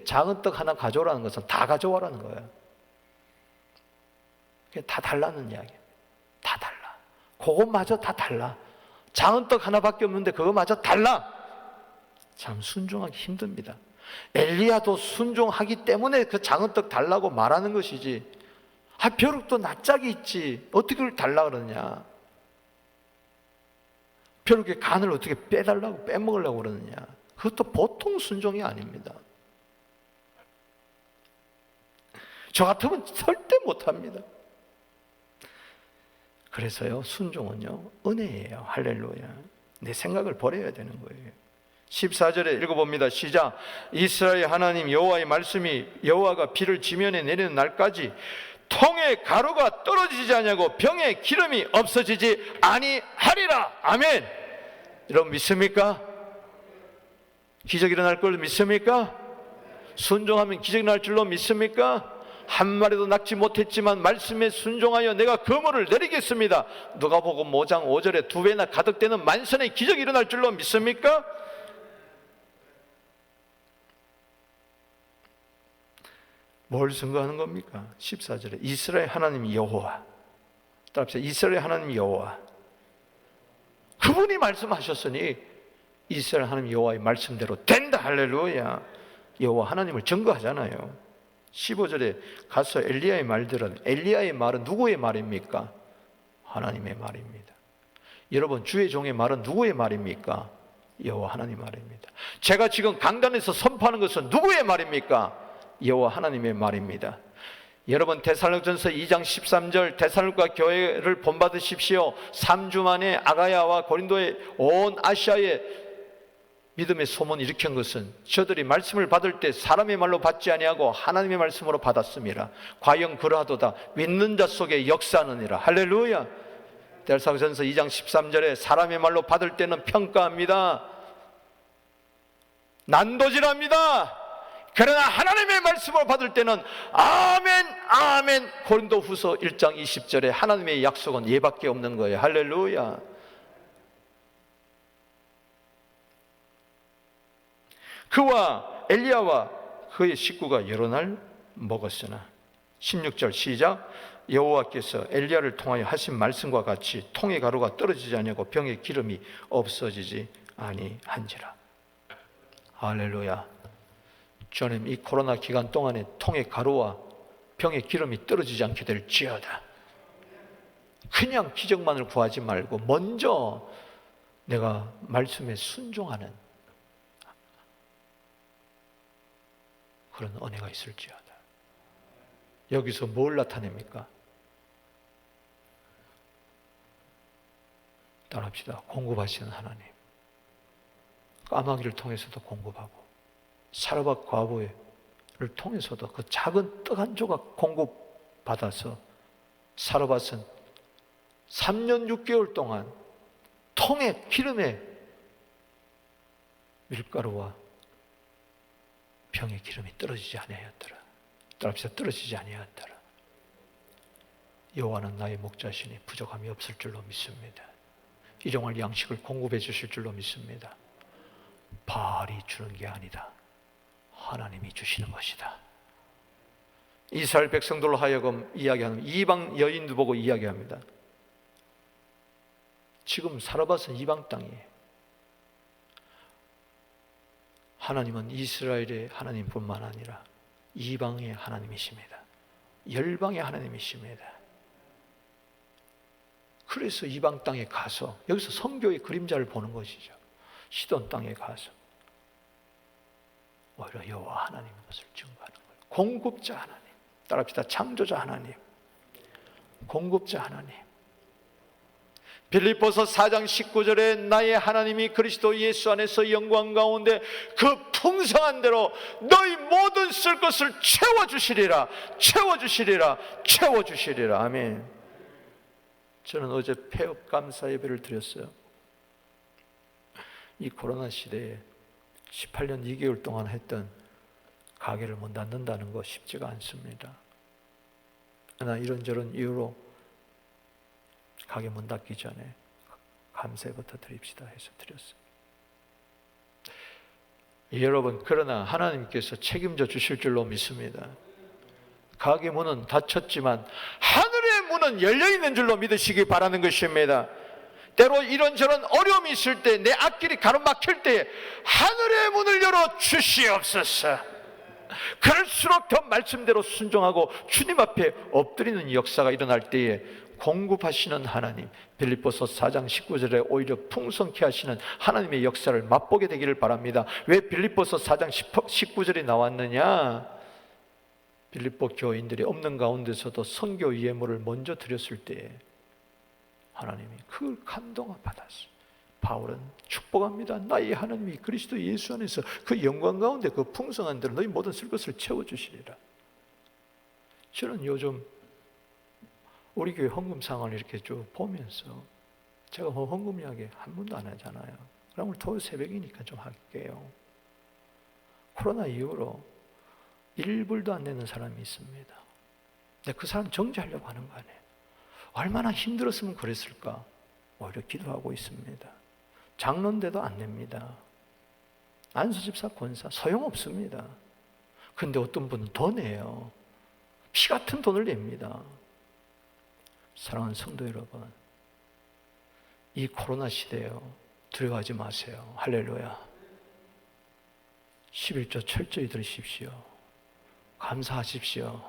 S1: 작은 떡 하나 가져오라는 것은 다 가져오라는 거예요. 다 달라는 이야기예요. 다 달라. 그것마저 다 달라. 작은 떡 하나밖에 없는데 그것마저 달라. 참 순종하기 힘듭니다. 엘리야도 순종하기 때문에 그 작은 떡 달라고 말하는 것이지, 벼룩도 낯짝이 있지 어떻게 그걸 달라 그러느냐, 벼룩의 간을 어떻게 빼달라고 빼먹으려고 그러느냐, 그것도 보통 순종이 아닙니다. 저 같으면 절대 못합니다. 그래서요, 순종은요 은혜예요. 할렐루야. 내 생각을 버려야 되는 거예요. 14절에 읽어봅니다. 시작. 이스라엘 하나님 여호와의 말씀이 여호와가 비를 지면에 내리는 날까지 통에 가루가 떨어지지 아니하고 병에 기름이 없어지지 아니하리라. 아멘. 여러분 믿습니까? 기적이 일어날 걸 믿습니까? 순종하면 기적이 날 줄로 믿습니까? 한 마리도 낚지 못했지만 말씀에 순종하여 내가 그물을 내리겠습니다. 누가복음 5장 5절에 2배나 가득되는 만선의 기적이 일어날 줄로 믿습니까? 뭘 증거하는 겁니까? 14절에 이스라엘 하나님 여호와. 따라합시다. 이스라엘 하나님 여호와. 그분이 말씀하셨으니 이스라엘 하나님 여호와의 말씀대로 된다. 할렐루야. 여호와 하나님을 증거하잖아요. 15절에 가서 엘리야의 말들은, 엘리야의 말은 누구의 말입니까? 하나님의 말입니다. 여러분, 주의 종의 말은 누구의 말입니까? 여호와 하나님 말입니다. 제가 지금 강단에서 선포하는 것은 누구의 말입니까? 여호와 하나님의 말입니다. 여러분, 데살로니가전서 2장 13절 데살로니가 교회를 본받으십시오. 3주 만에 아가야와 고린도의 온 아시아에 믿음의 소문을 일으킨 것은 저들이 말씀을 받을 때 사람의 말로 받지 아니하고 하나님의 말씀으로 받았습니다. 과연 그러하도다. 믿는 자 속에 역사하느니라. 할렐루야. 데살로니가전서 2장 13절에 사람의 말로 받을 때는 평가합니다. 난도질합니다. 그러나 하나님의 말씀을 받을 때는 아멘 아멘. 고린도후서 1장 20절에 하나님의 약속은 예밖에 없는 거예요. 할렐루야. 그와 엘리야와 그의 식구가 여러 날 먹었으나 16절 시작. 여호와께서 엘리야를 통하여 하신 말씀과 같이 통의 가루가 떨어지지 아니하고 병의 기름이 없어지지 아니한지라. 할렐루야. 주님, 이 코로나 기간 동안에 통의 가루와 병의 기름이 떨어지지 않게 될지어다. 그냥 기적만을 구하지 말고 먼저 내가 말씀에 순종하는 그런 은혜가 있을지어다. 여기서 뭘 나타냅니까? 따라합시다. 공급하시는 하나님. 까마귀를 통해서도 공급하고 사르밧 과부를 통해서도 그 작은 떡 한 조각 공급받아서 사르밧은 3년 6개월 동안 통에 기름에 밀가루와 병의 기름이 떨어지지 아니하였더라. 따라합시다. 떨어지지 아니하였더라. 여호와는 나의 목자시니 부족함이 없을 줄로 믿습니다. 일용할 양식을 공급해 주실 줄로 믿습니다. 바알이 주는 게 아니다. 하나님이 주시는 것이다. 이스라엘 백성들로 하여금 이야기하는 이방 여인도 보고 이야기합니다. 지금 사르밧은 이방 땅이에요. 하나님은 이스라엘의 하나님뿐만 아니라 이방의 하나님이십니다. 열방의 하나님이십니다. 그래서 이방 땅에 가서 여기서 선교의 그림자를 보는 것이죠. 시돈 땅에 가서 오히려 여호와 하나님의 것을 증거하는 거예요. 공급자 하나님, 따라합시다. 창조자 하나님, 공급자 하나님. 빌립보서 4장 19절에 나의 하나님이 그리스도 예수 안에서 영광 가운데 그 풍성한 대로 너희 모든 쓸 것을 채워주시리라, 채워주시리라, 채워주시리라. 아멘. 저는 어제 폐업 감사 예배를 드렸어요. 이 코로나 시대에 18년 2개월 동안 했던 가게를 못 닫는다는 거 쉽지가 않습니다. 그러나 이런저런 이유로 가게 문 닫기 전에 감사부터 드립시다 해서 드렸어요. 여러분, 그러나 하나님께서 책임져 주실 줄로 믿습니다. 가게 문은 닫혔지만 하늘의 문은 열려 있는 줄로 믿으시기 바라는 것입니다. 때로 이런저런 어려움이 있을 때, 내 앞길이 가로막힐 때 하늘의 문을 열어 주시옵소서. 그럴수록 더 말씀대로 순종하고 주님 앞에 엎드리는 역사가 일어날 때에 공급하시는 하나님, 빌립보서 4장 19절에 오히려 풍성케 하시는 하나님의 역사를 맛보게 되기를 바랍니다. 왜 빌립보서 4장 19절이 나왔느냐? 빌립보 교인들이 없는 가운데서도 선교 예물을 먼저 드렸을 때에 하나님이 그걸 감동을 받았어요. 바울은 축복합니다. 나의 하나님이 그리스도 예수 안에서 그 영광 가운데 그 풍성한 대로 너희 모든 쓸 것을 채워주시리라. 저는 요즘 우리 교회 헌금 상황을 이렇게 쭉 보면서 제가 뭐 헌금 이야기 한 번도 안 하잖아요. 그럼 오늘 토요일 새벽이니까 좀 할게요. 코로나 이후로 1불도 안 내는 사람이 있습니다. 근데 그 사람 정지하려고 하는 거 아니에요. 얼마나 힘들었으면 그랬을까? 오히려 기도하고 있습니다. 장로인데도 안 냅니다. 안수집사 권사 소용없습니다. 근데 어떤 분은 더 내요. 피 같은 돈을 냅니다. 사랑하는 성도 여러분, 이 코로나 시대에요, 두려워하지 마세요. 할렐루야. 11조 철저히 들으십시오. 감사하십시오.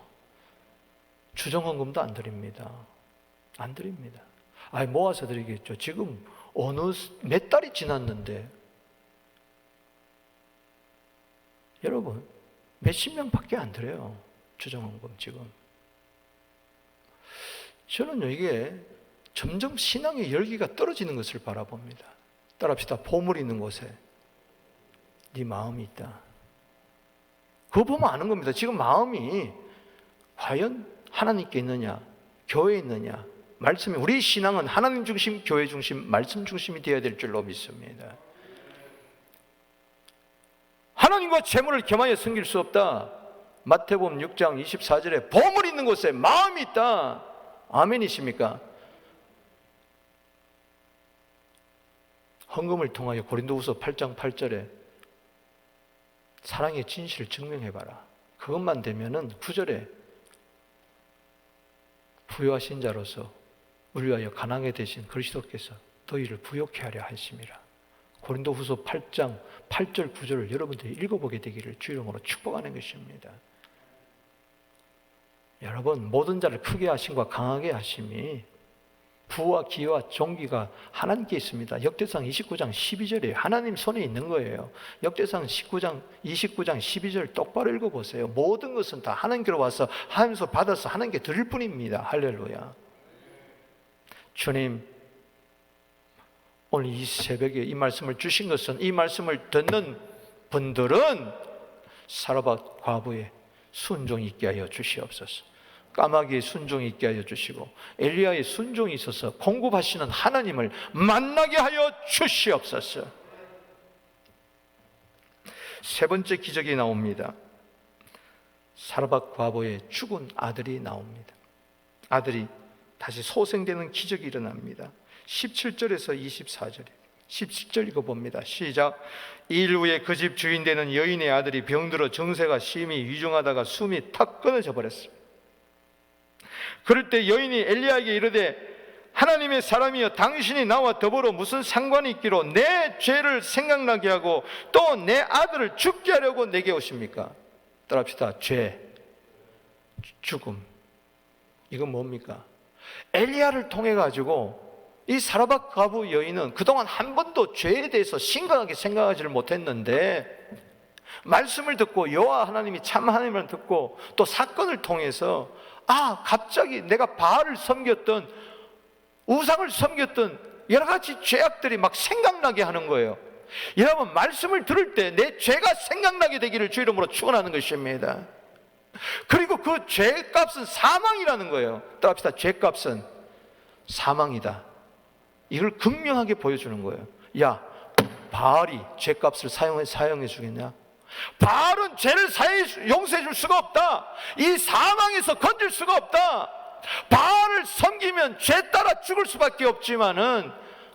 S1: 주정헌금도 안 드립니다. 안 드립니다. 모아서 드리겠죠. 지금 어느 몇 달이 지났는데 여러분 몇십 명밖에 안 드려요. 주정헌금 지금. 저는요, 이게 점점 신앙의 열기가 떨어지는 것을 바라봅니다. 따라합시다. 보물 있는 곳에 네 마음이 있다. 그거 보면 아는 겁니다. 지금 마음이 과연 하나님께 있느냐, 교회에 있느냐. 말씀이, 우리 신앙은 하나님 중심, 교회 중심, 말씀 중심이 되어야 될 줄로 믿습니다. 하나님과 재물을 겸하여 섬길 수 없다. 마태복음 6장 24절에 보물 있는 곳에 마음이 있다. 아멘이십니까? 헌금을 통하여 고린도후서 8장 8절에 사랑의 진실을 증명해봐라. 그것만 되면은 9절에 부유하신 자로서 우리 위하여 가난하게 되신 그리스도께서 너희를 부욕케 하려 하심이라. 고린도후서 8장 8절 9절을 여러분들이 읽어보게 되기를 주 이름으로 축복하는 것입니다. 여러분, 모든 자를 크게 하심과 강하게 하심이 부와 기와 존귀가 하나님께 있습니다. 역대상 29장 12절에 하나님 손에 있는 거예요. 역대상 29장 12절 똑바로 읽어보세요. 모든 것은 다 하나님께로 와서 하나님께서 받아서 하나님께 드릴 뿐입니다. 할렐루야. 주님, 오늘 이 새벽에 이 말씀을 주신 것은, 이 말씀을 듣는 분들은 사르밧 과부의 순종이 있게 하여 주시옵소서. 까마귀의 순종이 있게 하여 주시고 엘리야의 순종이 있어서 공급하시는 하나님을 만나게 하여 주시옵소서. 세 번째 기적이 나옵니다. 사르밧 과부의 죽은 아들이 나옵니다. 아들이 다시 소생되는 기적이 일어납니다. 17절에서 24절에 17절 읽어봅니다. 시작. 2일 후에 그 집 주인 되는 여인의 아들이 병들어 정세가 심히 위중하다가 숨이 탁 끊어져 버렸습니다. 그럴 때 여인이 엘리야에게 이르되 하나님의 사람이여 당신이 나와 더불어 무슨 상관이 있기로 내 죄를 생각나게 하고 또 내 아들을 죽게 하려고 내게 오십니까? 따라합시다. 죄, 죽음. 이건 뭡니까? 엘리야를 통해 가지고 이 사르밧 과부 여인은 그동안 한 번도 죄에 대해서 심각하게 생각하지를 못했는데 말씀을 듣고 여호와 하나님이 참 하나님을 듣고 또 사건을 통해서 갑자기 내가 바알을 섬겼던, 우상을 섬겼던 여러 가지 죄악들이 막 생각나게 하는 거예요. 여러분, 말씀을 들을 때 내 죄가 생각나게 되기를 주 이름으로 축원하는 것입니다. 그리고 그 죄값은 사망이라는 거예요. 따라합시다. 죄값은 사망이다. 이걸 극명하게 보여주는 거예요. 야, 바알이 죄값을 사용해 주겠냐? 바알은 죄를 용서해 줄 수가 없다. 이 사망에서 건질 수가 없다. 바알을 섬기면 죄 따라 죽을 수밖에 없지만은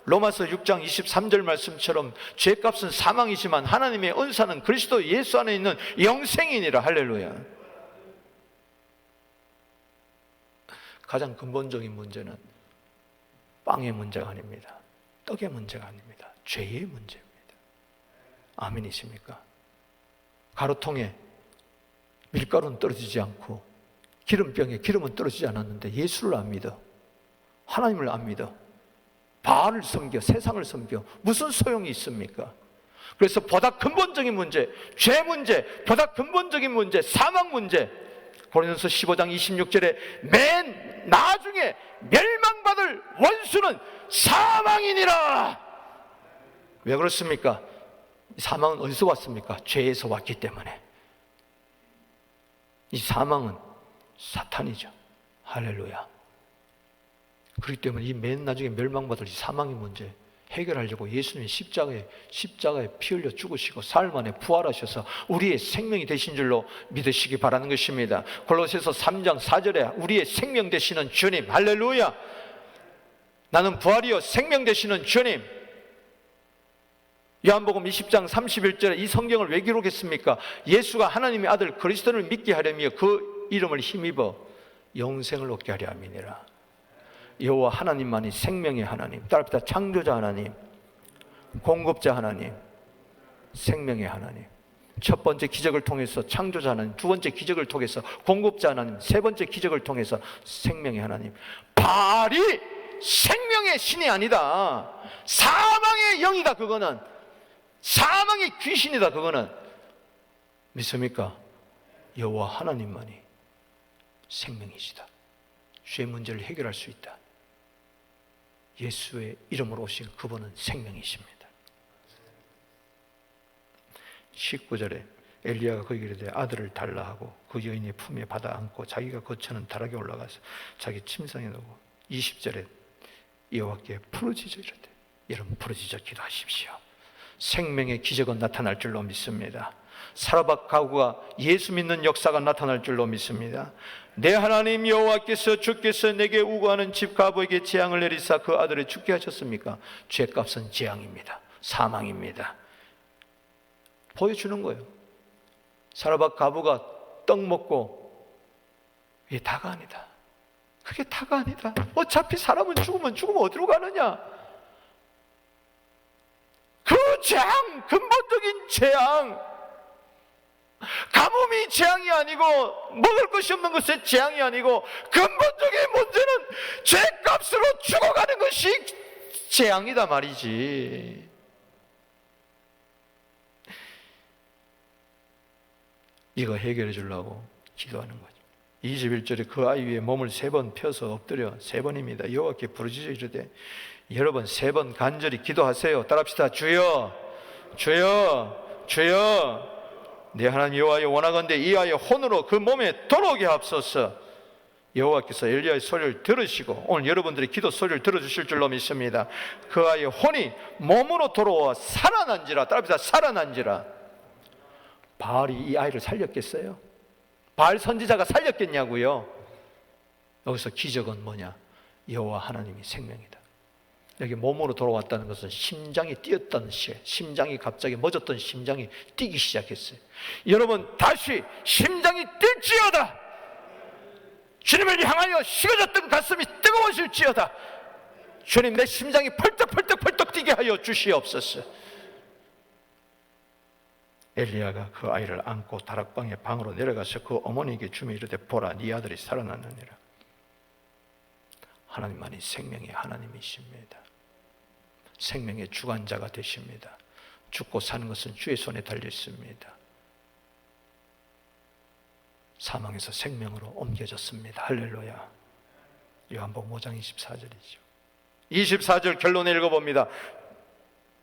S1: 로마서 6장 23절 말씀처럼 죄값은 사망이지만 하나님의 은사는 그리스도 예수 안에 있는 영생이니라. 할렐루야. 가장 근본적인 문제는 빵의 문제가 아닙니다. 떡의 문제가 아닙니다. 죄의 문제입니다. 아멘이십니까? 가루통에 밀가루는 떨어지지 않고 기름병에 기름은 떨어지지 않았는데 예수를 안 믿어, 하나님을 안 믿어, 바알을 섬겨, 세상을 섬겨, 무슨 소용이 있습니까? 그래서 보다 근본적인 문제, 죄 문제, 보다 근본적인 문제, 사망 문제, 고린도서 15장 26절에 맨 나중에 멸망받을 원수는 사망이니라. 왜 그렇습니까? 사망은 어디서 왔습니까? 죄에서 왔기 때문에. 이 사망은 사탄이죠. 할렐루야. 그렇기 때문에 이 맨 나중에 멸망받을 이 사망의 문제 해결하려고 예수님이 십자가에 피 흘려 죽으시고 사흘 만에 부활하셔서 우리의 생명이 되신 줄로 믿으시기 바라는 것입니다. 골로새서 3장 4절에 우리의 생명 되시는 주님, 할렐루야. 나는 부활이요 생명 되시는 주님. 요한복음 20장 31절에 이 성경을 왜 기록했습니까? 예수가 하나님의 아들 그리스도를 믿게 하려며 그 이름을 힘입어 영생을 얻게 하려 함이니라. 여호와 하나님만이 생명의 하나님, 따라합시다. 창조자 하나님, 공급자 하나님, 생명의 하나님. 첫 번째 기적을 통해서 창조자 하나님, 두 번째 기적을 통해서 공급자 하나님, 세 번째 기적을 통해서 생명의 하나님. 바알이 생명의 신이 아니다. 사망의 영이다. 그거는 사망의 귀신이다. 그거는 믿습니까? 여호와 하나님만이 생명이시다. 죄 문제를 해결할 수 있다. 예수의 이름으로 오신 그분은 생명이십니다. 19절에 엘리야가 그에게 이르되 아들을 달라 하고 그 여인의 품에 받아 안고 자기가 거처는 다락에 올라가서 자기 침상에 놓고 20절에 여호와께 부르짖어 이르되, 여러분 부르짖어 기도하십시오. 생명의 기적은 나타날 줄로 믿습니다. 사라밧 가구가 예수 믿는 역사가 나타날 줄로 믿습니다. 내 하나님 여호와께서 주께서 내게 우고하는 집 가부에게 재앙을 내리사 그 아들을 죽게 하셨습니까? 죄값은 재앙입니다. 사망입니다. 보여주는 거예요. 사라밧 가부가 떡 먹고 이게 다가 아니다. 그게 다가 아니다. 어차피 사람은 죽으면 어디로 가느냐? 그 재앙, 근본적인 재앙, 가뭄이 재앙이 아니고 먹을 것이 없는 것의 재앙이 아니고 근본적인 문제는 죄값으로 죽어가는 것이 재앙이다 말이지. 이거 해결해 주려고 기도하는 거죠. 21절에 그 아이 위에 몸을 3번 펴서 엎드려 3번입니다. 여호와께 부르짖어 이르되, 여러분 3번 간절히 기도하세요. 따라합시다. 주여, 주여, 주여. 내 하나님 여호와여, 원하건대 이 아이의 혼으로 그 몸에 돌아오게 하옵소서. 여호와께서 엘리야의 소리를 들으시고 오늘 여러분들의 기도 소리를 들어주실 줄로 믿습니다. 그 아이의 혼이 몸으로 돌아와 살아난지라. 따라합시다. 살아난지라. 바알이 이 아이를 살렸겠어요? 바알 선지자가 살렸겠냐고요? 여기서 기적은 뭐냐? 여호와 하나님이 생명이다. 여기 몸으로 돌아왔다는 것은 심장이 뛰었다는 시에, 심장이 갑자기 멎었던 심장이 뛰기 시작했어요. 여러분 다시 심장이 뛸지어다. 주님을 향하여 식어졌던 가슴이 뜨거워질지어다. 주님, 내 심장이 펄떡펄떡 뛰게 하여 주시옵소서. 엘리야가 그 아이를 안고 다락방의 방으로 내려가서 그 어머니에게 주며 이르되, 보라, 네 아들이 살아났느니라. 하나님만이 생명의 하나님이십니다. 생명의 주관자가 되십니다. 죽고 사는 것은 주의 손에 달려 있습니다. 사망에서 생명으로 옮겨졌습니다. 할렐루야. 요한복음 5장 24절이죠. 24절 결론을 읽어봅니다.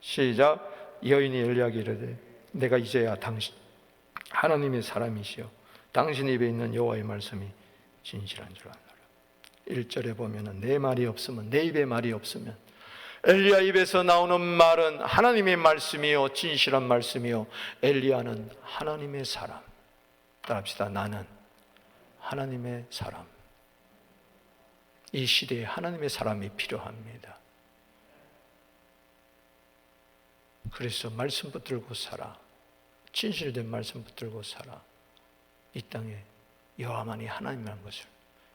S1: 시작. 여인이 엘리야에게 이르되 내가 이제야 당신 하나님의 사람이시여 당신 입에 있는 여호와의 말씀이 진실한 줄 아노라. 1절에 보면은 내 말이 없으면, 내 입에 말이 없으면, 엘리야 입에서 나오는 말은 하나님의 말씀이요 진실한 말씀이요, 엘리야는 하나님의 사람. 따라합시다. 나는 하나님의 사람. 이 시대에 하나님의 사람이 필요합니다. 그래서 말씀 붙들고 살아. 진실된 말씀 붙들고 살아. 이 땅에 여호와만이 하나님이라는 것을,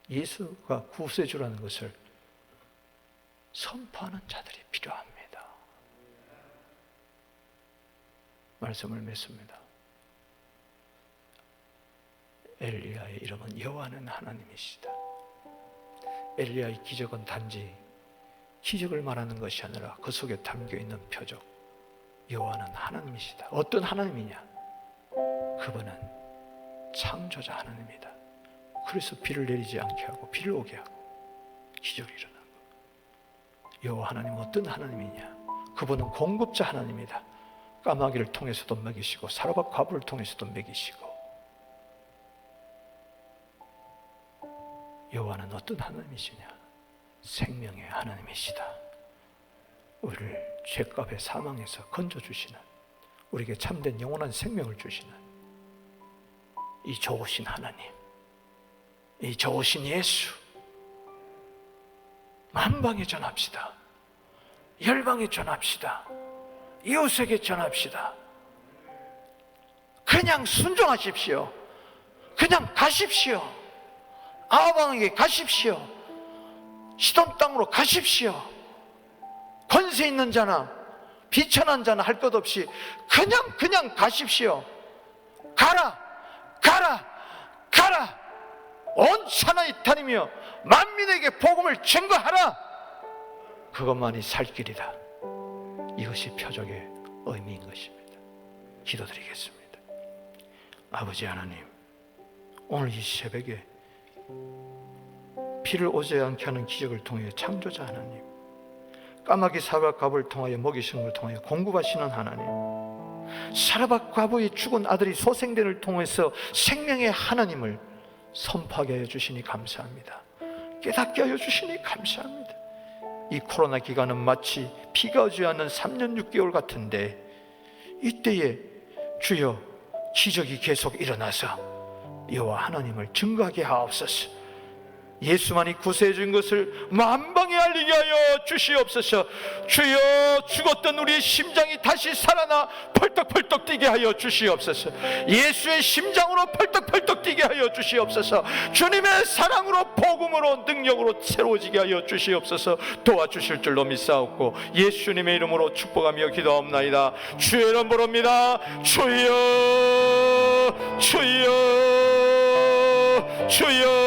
S1: 예수가 구세주라는 것을 선포하는 자들이 필요합니다. 말씀을 맺습니다. 엘리야의 이름은 여호와는 하나님이시다. 엘리야의 기적은 단지 기적을 말하는 것이 아니라 그 속에 담겨있는 표적, 여호와는 하나님이시다. 어떤 하나님이냐? 그분은 창조자 하나님이다. 그래서 비를 내리지 않게 하고 비를 오게 하고 기적이 일어난 것. 여호와 하나님은 어떤 하나님이냐? 그분은 공급자 하나님이다. 까마귀를 통해서도 먹이시고 사르밧 과부를 통해서도 먹이시고. 여호와는 어떤 하나님이시냐? 생명의 하나님이시다. 우리를 죄값의 사망에서 건져주시는, 우리에게 참된 영원한 생명을 주시는 이 좋으신 하나님, 이 좋으신 예수, 만방에 전합시다. 열방에 전합시다. 이웃에게 전합시다. 그냥 순종하십시오. 그냥 가십시오. 아방에게 가십시오. 시돈 땅으로 가십시오. 권세 있는 자나 비천한 자나 할 것 없이 그냥 가십시오. 가라, 가라, 가라. 온 천하에 다니며 만민에게 복음을 증거하라. 그것만이 살 길이다. 이것이 표적의 의미인 것입니다. 기도드리겠습니다. 아버지 하나님, 오늘 이 새벽에 비를 오지 않게 하는 기적을 통해 창조자 하나님, 까마귀 사르밧 과부를 통하여 먹이시는 걸 통하여 공급하시는 하나님, 사르밧 과부의 죽은 아들이 소생된을 통해서 생명의 하나님을 선포하게 하여 주시니 감사합니다. 깨닫게 하여 주시니 감사합니다. 이 코로나 기간은 마치 비가 오지 않는 3년 6개월 같은데, 이때에 주여 기적이 계속 일어나서 여호와 하나님을 증거하게 하옵소서. 예수만이 구세주인 것을 만방에 알리게 하여 주시옵소서. 주여, 죽었던 우리의 심장이 다시 살아나 펄떡펄떡 뛰게 하여 주시옵소서. 예수의 심장으로 펄떡펄떡 뛰게 하여 주시옵소서. 주님의 사랑으로, 복음으로, 능력으로 새로워지게 하여 주시옵소서. 도와주실 줄로 믿사옵고 예수님의 이름으로 축복하며 기도하옵나이다. 주의 이름 부릅니다. 주여, 주여, 주여.